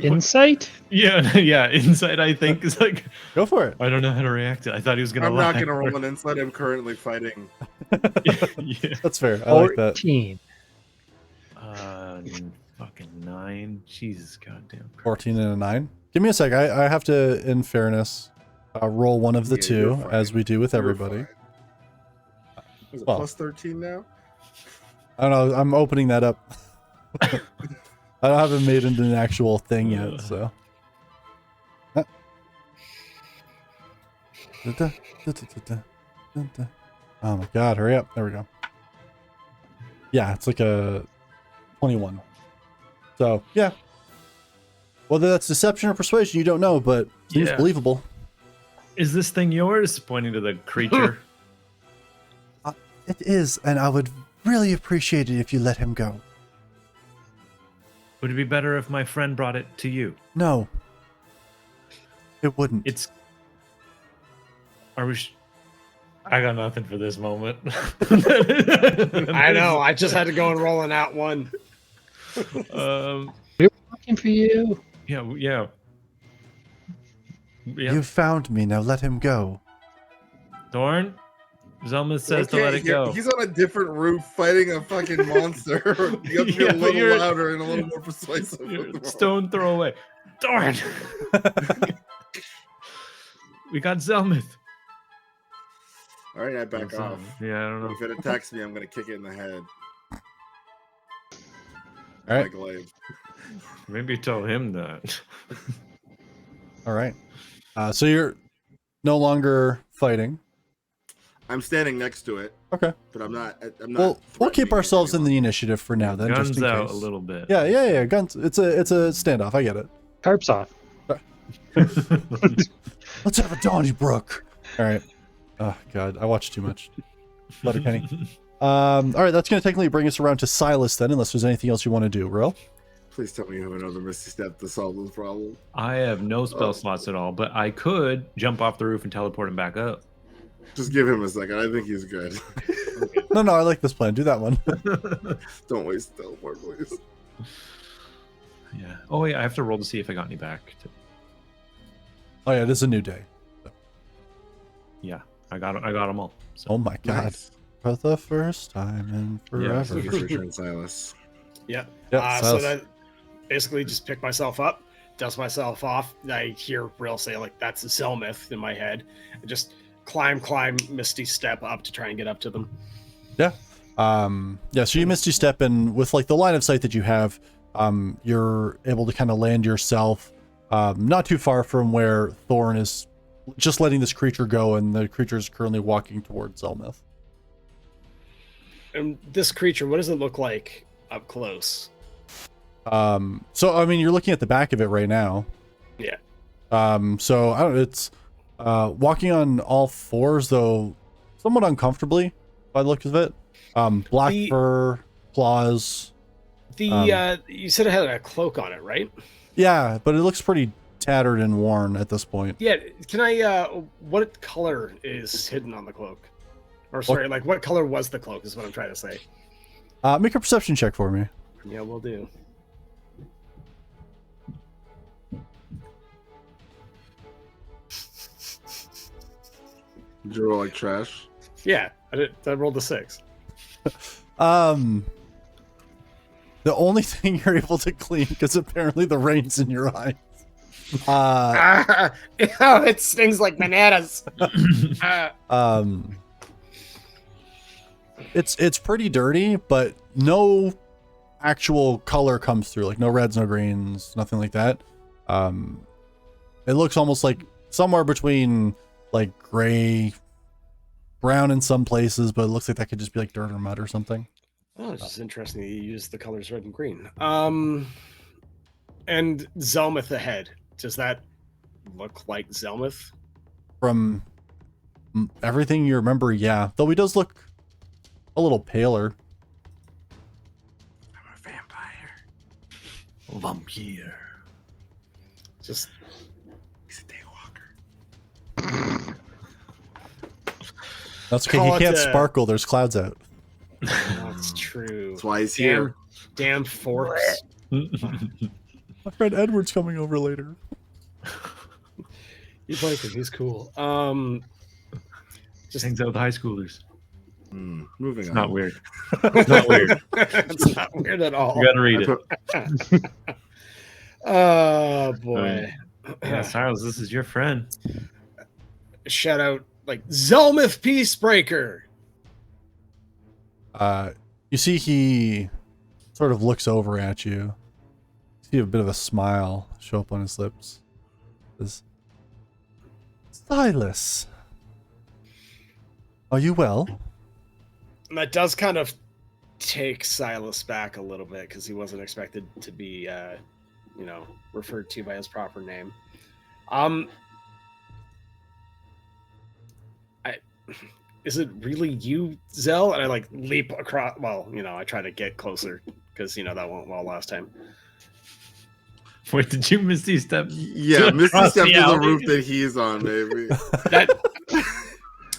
Insight? Yeah, yeah. Inside, I think is like. Go for it. I don't know how to react to it. I thought he was gonna. I'm not lie. gonna roll an insight. I'm currently fighting. Yeah. That's fair. I like that. 14. Fucking 9. Jesus goddamn. Christ. 14 and a 9. Give me a sec. I have to, in fairness, roll one of the Yeah, two, you're fine. as we do with You're everybody. fine. Is it Well. plus 13 now? I don't know. I'm opening that up. I haven't made it an actual thing yet, so. Oh my god, hurry up. There we go. Yeah, it's like a 21. So, yeah. Whether that's deception or persuasion, you don't know, but seems Yeah. believable. Is this thing yours? Pointing to the creature. It is, and I would really appreciate it if you let him go. Would it be better if my friend brought it to you? No. It wouldn't. It's. Are we? I got nothing for this moment. I know. I just had to go and roll an out one. Looking for you. Yeah. You found me, now let him go. Thorn, Zelma says to let it go. He's on a different roof fighting a fucking monster. You have to be a little louder and a little more persuasive. Stone throw away. Thorn! We got Zelmith. All right, I back off. Yeah, I don't know. If it attacks me, I'm going to kick it in the head. All right. Maybe tell him that. All right. So you're no longer fighting. I'm standing next to it. Okay. But I'm not. We'll keep ourselves in the initiative for now. Then Guns just in out case. a little bit. Yeah. Guns. It's a standoff. I get it. Tarps off. Let's have a Donnybrook. All right. Oh God, I watched too much. Letterkenny. All right, that's gonna technically bring us around to Silas then, unless there's anything else you want to do, Ro. Please tell me you have another Misty Step to solve this problem. I have no spell slots at all, but I could jump off the roof and teleport him back up. Just give him a second. I think he's good. No, I like this plan. Do that one. Don't waste teleport, please. Yeah. Oh yeah, I have to roll to see if I got any back. Oh yeah, it is a new day. Yeah, I got them all. So. Oh my God. Nice. For the first time in forever. Yeah, return Silas. Yeah. Yeah, So that basically just pick myself up, dust myself off. I hear Brill say, like, that's a Zelmith in my head. I just climb, Misty Step up to try and get up to them. Yeah. So you Misty Step, and with like the line of sight that you have, you're able to kind of land yourself not too far from where Thorn is just letting this creature go, and the creature is currently walking towards Zelmith. And this creature, what does it look like up close? So I mean, you're looking at the back of it right now. Yeah. So I don't. It's walking on all fours, though, somewhat uncomfortably by the looks of it. Black fur, claws. You said it had a cloak on it, right? Yeah, but it looks pretty tattered and worn at this point. Yeah. Can I? What color is hidden on the cloak? Or sorry, what color was the cloak? Is what I'm trying to say. Make a perception check for me. Yeah, we'll do. Did you roll like trash? Yeah, I rolled a 6. The only thing you're able to clean, because apparently the rain's in your eye. It stings like bananas. It's pretty dirty, but no actual color comes through, like no reds, no greens, nothing like that. It looks almost like somewhere between like gray, brown in some places, but it looks like that could just be like dirt or mud or something. Oh, it's just interesting that you use the colors red and green. And Zelmith ahead. Does that look like Zelmith? From everything you remember, yeah. Though he does look a little paler. I'm a vampire. Vampire. Just He's a daywalker. That's okay. Call He can't it, sparkle. There's clouds out. That's true. That's why he's here. Damn forks. My friend Edward's coming over later. You like him. He's cool. Just hangs out with high schoolers. Moving It's on. not weird. It's not weird. It's not weird at all. You gotta read it. Oh boy. Yeah, Silas, this is your friend. Shout out like Zelmith Peacebreaker. You see he sort of looks over at you. You see a bit of a smile show up on his lips. Says, Silas, are you well? And that does kind of take Silas back a little bit because he wasn't expected to be, referred to by his proper name. Is it really you, Zell? And I leap across. Well, I try to get closer because that went well last time. Wait, did you Misty Step? Yeah, Misty Step to the roof that he's on, baby.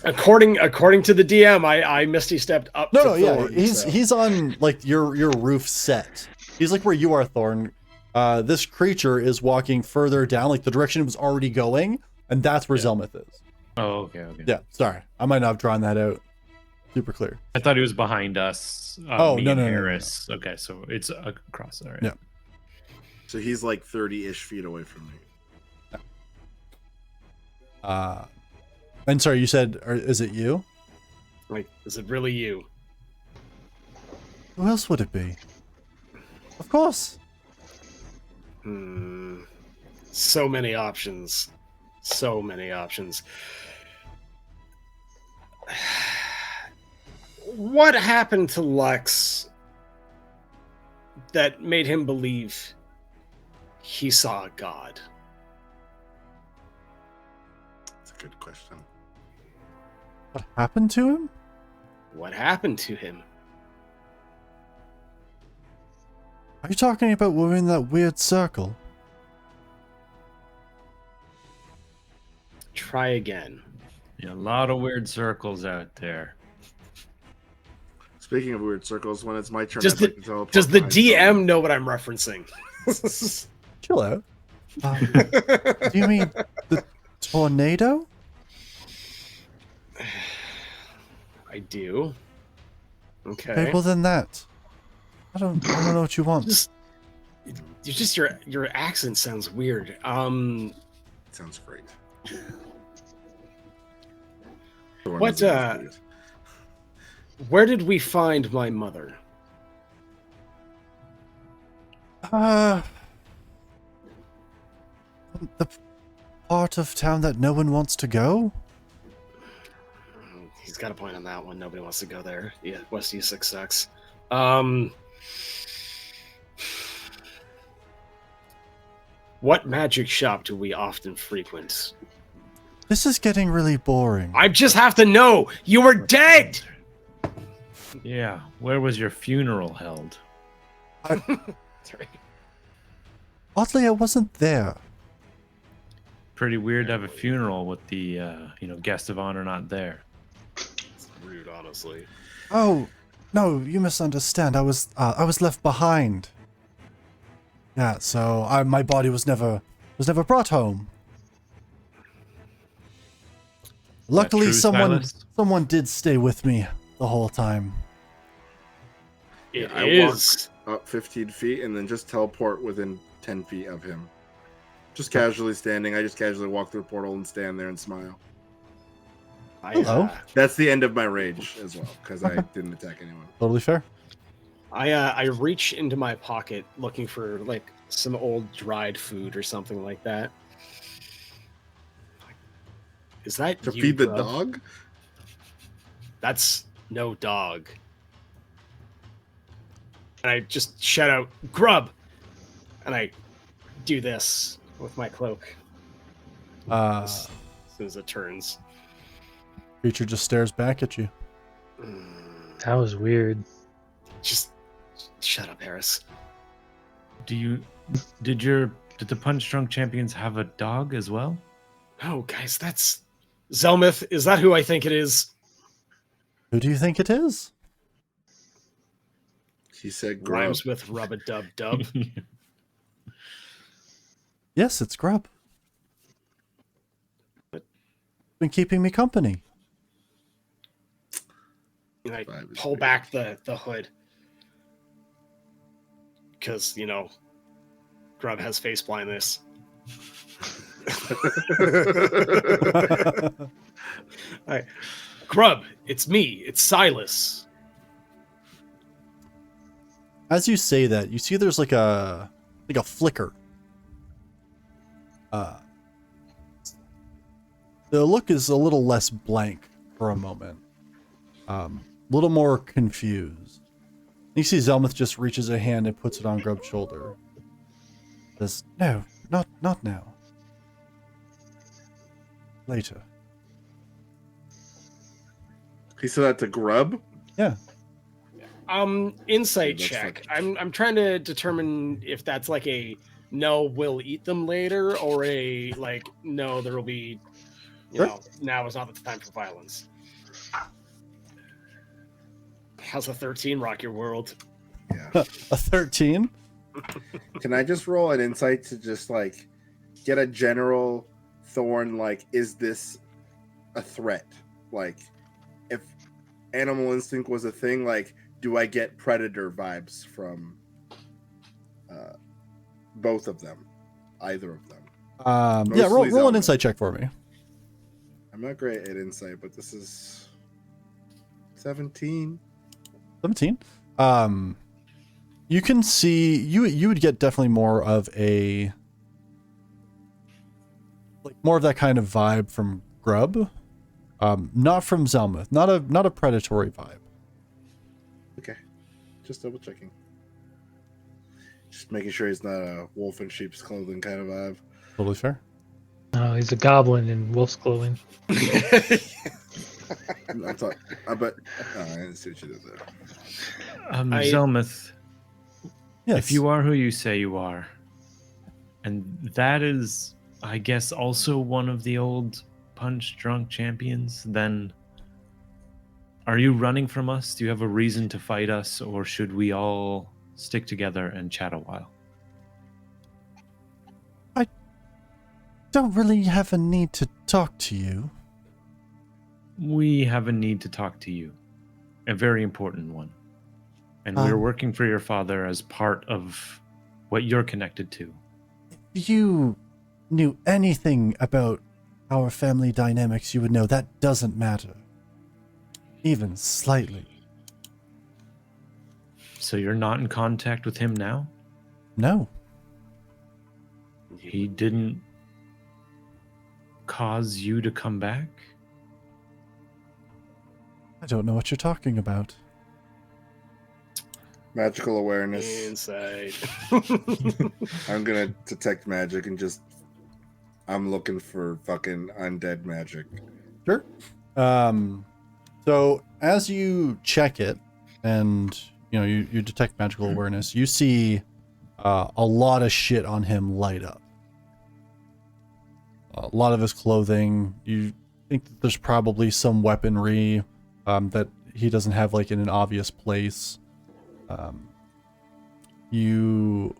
According to the DM, I Misty stepped up. No, to yeah, Thorn, he's on your roof set. He's like where you are, Thorn. This creature is walking further down, like the direction it was already going, and that's where Zelmith is. Oh, okay. Yeah, sorry. I might not have drawn that out super clear. I thought he was behind us. Oh, me no, and no, no, no, Harris. Okay, so it's across. All right. Yeah. So he's like 30-ish feet away from me. And sorry, you said, is it you? Like, is it really you? Who else would it be? Of course. So many options. So many options. What happened to Lex that made him believe he saw a god? That's a good question. What happened to him? What happened to him? Are you talking about we're in that weird circle? Try again. Yeah, a lot of weird circles out there. Speaking of weird circles, when it's my turn, Does I'd like to teleport Does the behind DM someone. know what I'm referencing? Chill out. Do you mean the tornado? I do. Okay. Okay, well then that. I don't know what you want. Your accent sounds weird. Sounds great. What where did we find my mother? The part of town that no one wants to go? He's got a point on that one. Nobody wants to go there. Yeah, West E6 sucks. What magic shop do we often frequent? This is getting really boring. I just have to know. You were dead. Yeah, where was your funeral held? Sorry. Oddly, I wasn't there. Pretty weird to have a funeral with the guest of honor not there. It's rude, honestly. Oh, no, you misunderstand. I was left behind. Yeah, so my body was never brought home. Luckily, true, Silas? someone did stay with me the whole time. It I is. walk up 15 feet and then just teleport within 10 feet of him. Just casually standing. I just casually walk through a portal and stand there and smile. Hello. That's the end of my rage as well, because I didn't attack anyone. Totally fair. I reach into my pocket looking for like some old dried food or something like that. Is that To you, feed the Grub? dog? That's no dog. And I just shout out, Grub! And I do this with my cloak as soon as it turns. Creature just stares back at you. That was weird. Just shut up, Harris. Did the Punch Drunk Champions have a dog as well? No, guys, that's Zelmith. Is that who I think it is? Who do you think it is? He said Grub. Rhymes with rub-a-dub-dub. Yes, it's Grub. Been keeping me company. And I Vibe is pull weird. back the hood. Because, Grub has face blindness. Alright. Grub, it's me. It's Silas. As you say that, you see there's like a flicker. The look is a little less blank for a moment. A little more confused. You see Zelmith just reaches a hand and puts it on Grub's shoulder. Says, "No, not now. Later." He said that to Grub? Yeah. Insight That's check. fucking- I'm trying to determine if that's like a no, we'll eat them later, or a like no, there will be, now is not the time for violence. How's a 13 rock your world? Yeah. A 13? Can I just roll an insight to just like get a general Thorn, like, is this a threat. Like, if animal instinct was a thing, like, do I get predator vibes from both of them? Either of them? Yeah, roll an Zelda. insight check for me. I'm not great at insight, but this is 17. 17. You can see you would get definitely more of a more of that kind of vibe from Grub, not from Zelmuth, not a predatory vibe. Okay, just double checking. Just making sure he's not a wolf in sheep's clothing kind of vibe. Totally fair. Oh, he's a goblin in wolf's clothing. I thought, I didn't see what you did there. Zelmuth, Yes. if you are who you say you are, and that is, I guess, also one of the old punch-drunk champions, then are you running from us? Do you have a reason to fight us, or should we all stick together and chat a while? Don't really have a need to talk to you. We have a need to talk to you. A very important one. And we're working for your father as part of what you're connected to. If you knew anything about our family dynamics, you would know that doesn't matter. Even slightly. So you're not in contact with him now? No. He didn't cause you to come back? I don't know what you're talking about. Magical awareness. Insight. I'm gonna detect magic and I'm looking for fucking undead magic. Sure. So as you check it and you detect magical awareness, you see a lot of shit on him light up. A lot of his clothing. You think that there's probably some weaponry that he doesn't have like in an obvious place. You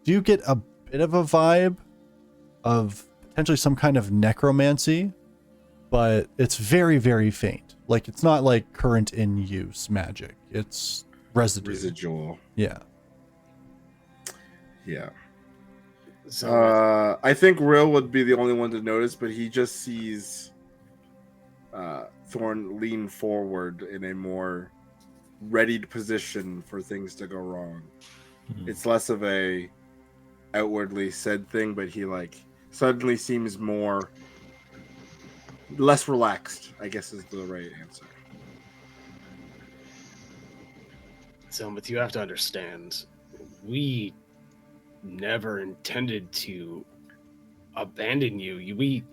do get a bit of a vibe of potentially some kind of necromancy, but it's very, very faint. Like, it's not like current in use magic. It's residual. Yeah. Yeah. So I think Rill would be the only one to notice, but he just sees Thorn lean forward in a more readied position for things to go wrong. Mm-hmm. It's less of a outwardly said thing, but he like suddenly seems less relaxed, I guess is the right answer. but you have to understand, we never intended to abandon you. We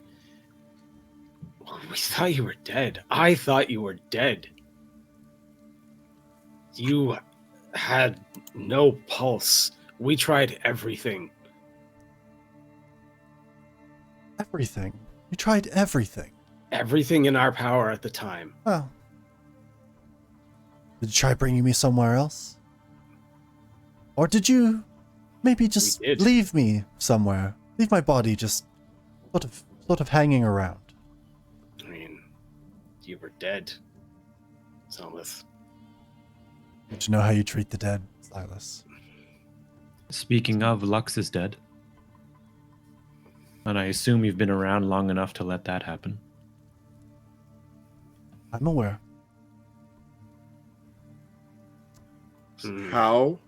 thought you were dead. I thought you were dead. You had no pulse. We tried everything. Everything. You tried everything. Everything in our power at the time. Well, did you try bringing me somewhere else? Or did you maybe just leave me somewhere? Leave my body just sort of hanging around. I mean, you were dead, Zelmuth. Don't you know how you treat the dead, Silas? Speaking of, Lux is dead. And I assume you've been around long enough to let that happen. I'm aware. How?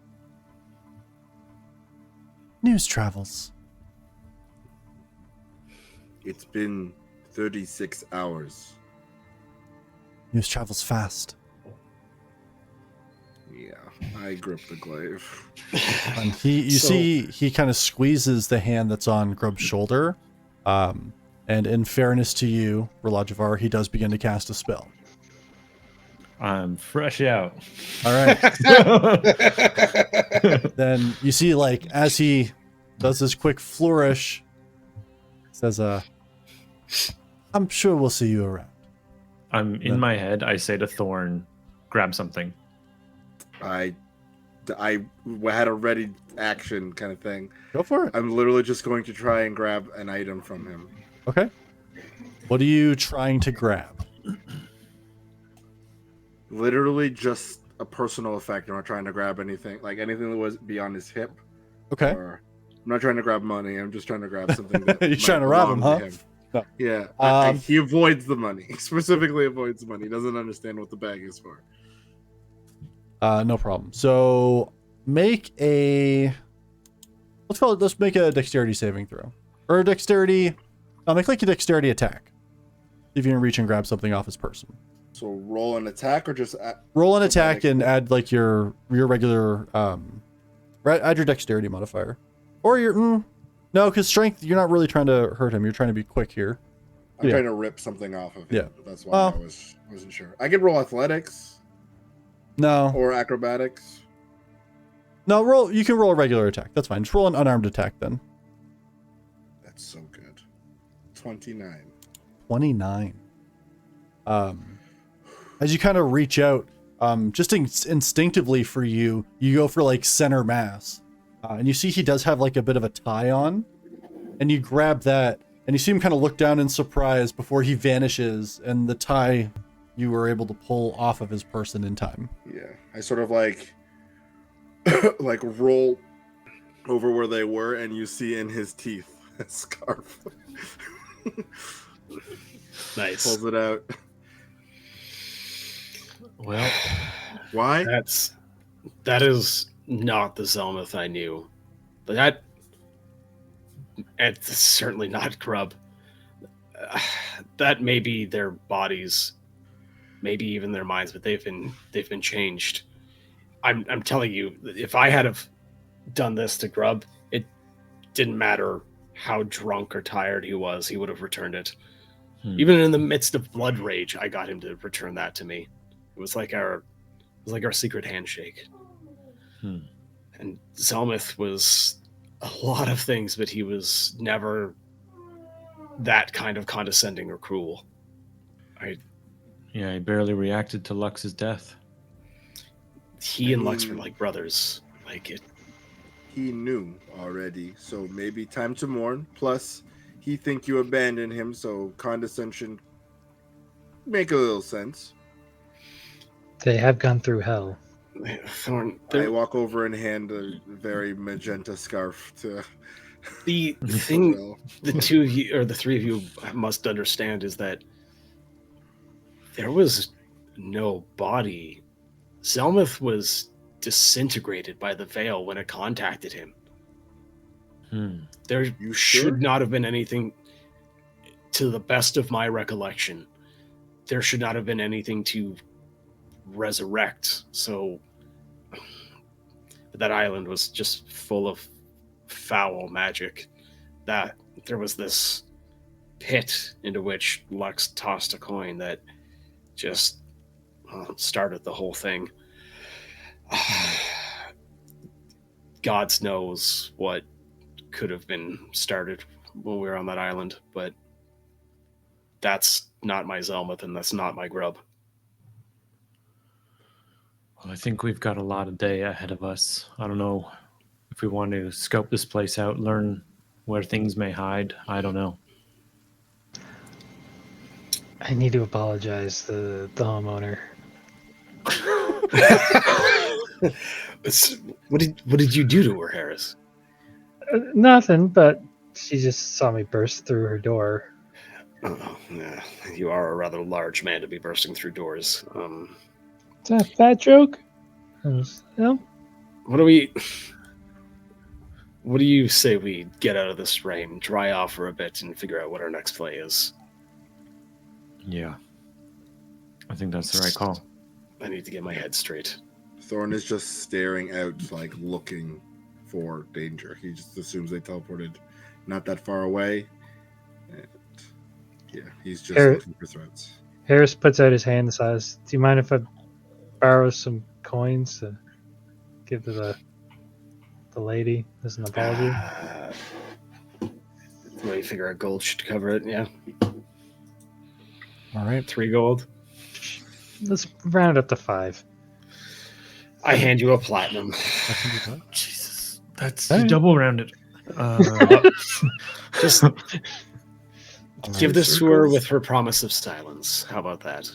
News travels. It's been 36 hours. News travels fast. Yeah, I grip the glaive. And you see he kind of squeezes the hand that's on Grub's shoulder. And in fairness to you, Relajivar, he does begin to cast a spell. I'm fresh out. All right. Then you see, like, as he does this quick flourish, says, I'm sure we'll see you around. I'm in my head. I say to Thorn, grab something. I had a ready action kind of thing. Go for it. I'm literally just going to try and grab an item from him. Okay. What are you trying to grab? Literally just a personal effect. I'm not trying to grab anything, like anything that was beyond his hip. Okay. Or, I'm not trying to grab money. I'm just trying to grab something that You're might trying to rob belong him, huh? to him. No. Yeah, he avoids the money. He specifically avoids the money. He doesn't understand what the bag is for. No problem. So make a let's make a dexterity saving throw. Or a dexterity make like a dexterity attack. See if you can reach and grab something off his person. So roll an attack or just Roll an attack and add like your regular add your dexterity modifier. Or your no, because strength, you're not really trying to hurt him. You're trying to be quick here. I'm trying to rip something off of him. Yeah. That's why I wasn't sure. I could roll athletics. No. Or acrobatics. No, you can roll a regular attack. That's fine. Just roll an unarmed attack then. That's so good. 29. 29. As you kind of reach out, just instinctively for you go for like center mass. And you see he does have like a bit of a tie on. And you grab that, and you see him kind of look down in surprise before he vanishes, and the tie you were able to pull off of his person in time. Yeah. I sort of like like roll over where they were, and you see in his teeth a scarf. Nice. Pulls it out. Well, Why? That is not the Zelmuth I knew. But it's certainly not Grub. That may be their bodies, maybe even their minds, but they've been changed. I'm telling you, if I had have done this to Grub, it didn't matter how drunk or tired he was, he would have returned it. Even in the midst of blood rage, I got him to return that to me. It was like our secret handshake. And Zelmuth was a lot of things, but he was never that kind of condescending or cruel. He barely reacted to Lux's death. He and Lux were like brothers. Like it. He knew already, so maybe time to mourn. Plus, he think you abandoned him, so condescension make a little sense. They have gone through hell. Thorn, I walk over and hand a very magenta scarf to the thing the two of you, or the three of you, must understand is that there was no body. Zelmuth was disintegrated by the veil when it contacted him. There should not have been anything, to the best of my recollection, there should not have been anything to resurrect. So that island was just full of foul magic. That there was this pit into which Lux tossed a coin that just started the whole thing. God knows what could have been started when we were on that island, but that's not my Zelmuth and that's not my Grub. Well, I think we've got a lot of day ahead of us. I don't know if we want to scope this place out, learn where things may hide. I don't know. I need to apologize to the homeowner. What did you do to her, Harris? Nothing, but she just saw me burst through her door. Oh, yeah. You are a rather large man to be bursting through doors. Is that a fat joke? No. What do you say we get out of this rain, dry off for a bit, and figure out what our next play is? Yeah. I think that's the right call. I need to get my head straight. Thorn is just staring out, like looking for danger. He just assumes they teleported not that far away. And yeah, he's just looking for threats. Harris puts out his hand and says, "Do you mind if I borrow some coins to give to the lady as an apology?" Well, you figure a gold should cover it, yeah. All right. 3 gold. Let's round up to 5. I hand you a platinum. Jesus, that's double rounded. Just Give this to her with her promise of silence. How about that?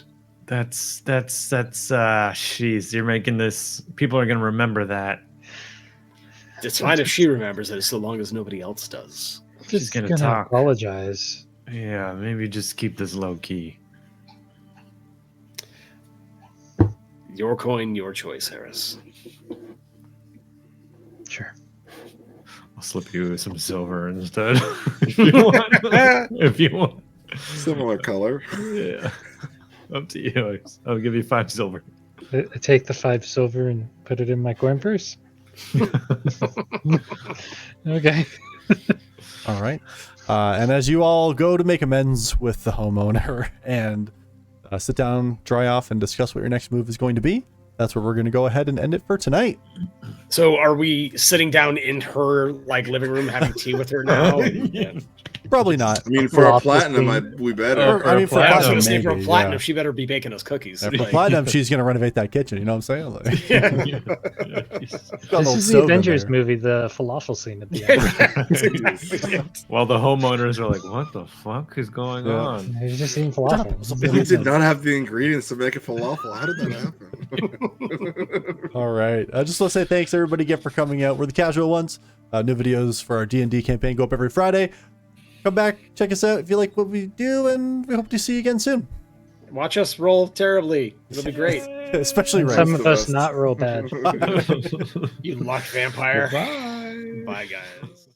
That's jeez, you're making this, people are gonna remember that. It's fine if she remembers it, so long as nobody else does. She's gonna gonna talk. apologize. Yeah, maybe just keep this low key. Your coin, your choice, Harris. Sure. I'll slip you some silver instead. if you want. If you want. Similar color. Yeah. Up to you. I'll give you 5 silver. I take the 5 silver and put it in my coin purse. Okay. All right. And as you all go to make amends with the homeowner and sit down, dry off, and discuss what your next move is going to be, that's where we're going to go ahead and end it for tonight. So are we sitting down in her living room having tea with her now? Yeah. Probably not. I mean, for a Flop platinum, this we better. I mean, for I was platinum, going to say for a maybe, platinum, yeah. she better be baking us cookies. And for platinum, she's going to renovate that kitchen. You know what I'm saying? Like, Yeah. got an This old is the stove in Avengers there. movie, the falafel scene at the end. That's exactly it. While the homeowners are like, what the fuck is going Yeah. on? He's just eating Some falafel. We did not have the ingredients to make a falafel. How did that happen? All right. I just want to say thanks everybody again for coming out. We're the Casual Ones. New videos for our D&D campaign go up every Friday. Come back, check us out if you like what we do, and we hope to see you again soon. Watch us roll terribly. It'll be great. Especially And Ray. some of us best. not real bad. You luck vampire. Bye. Bye, guys.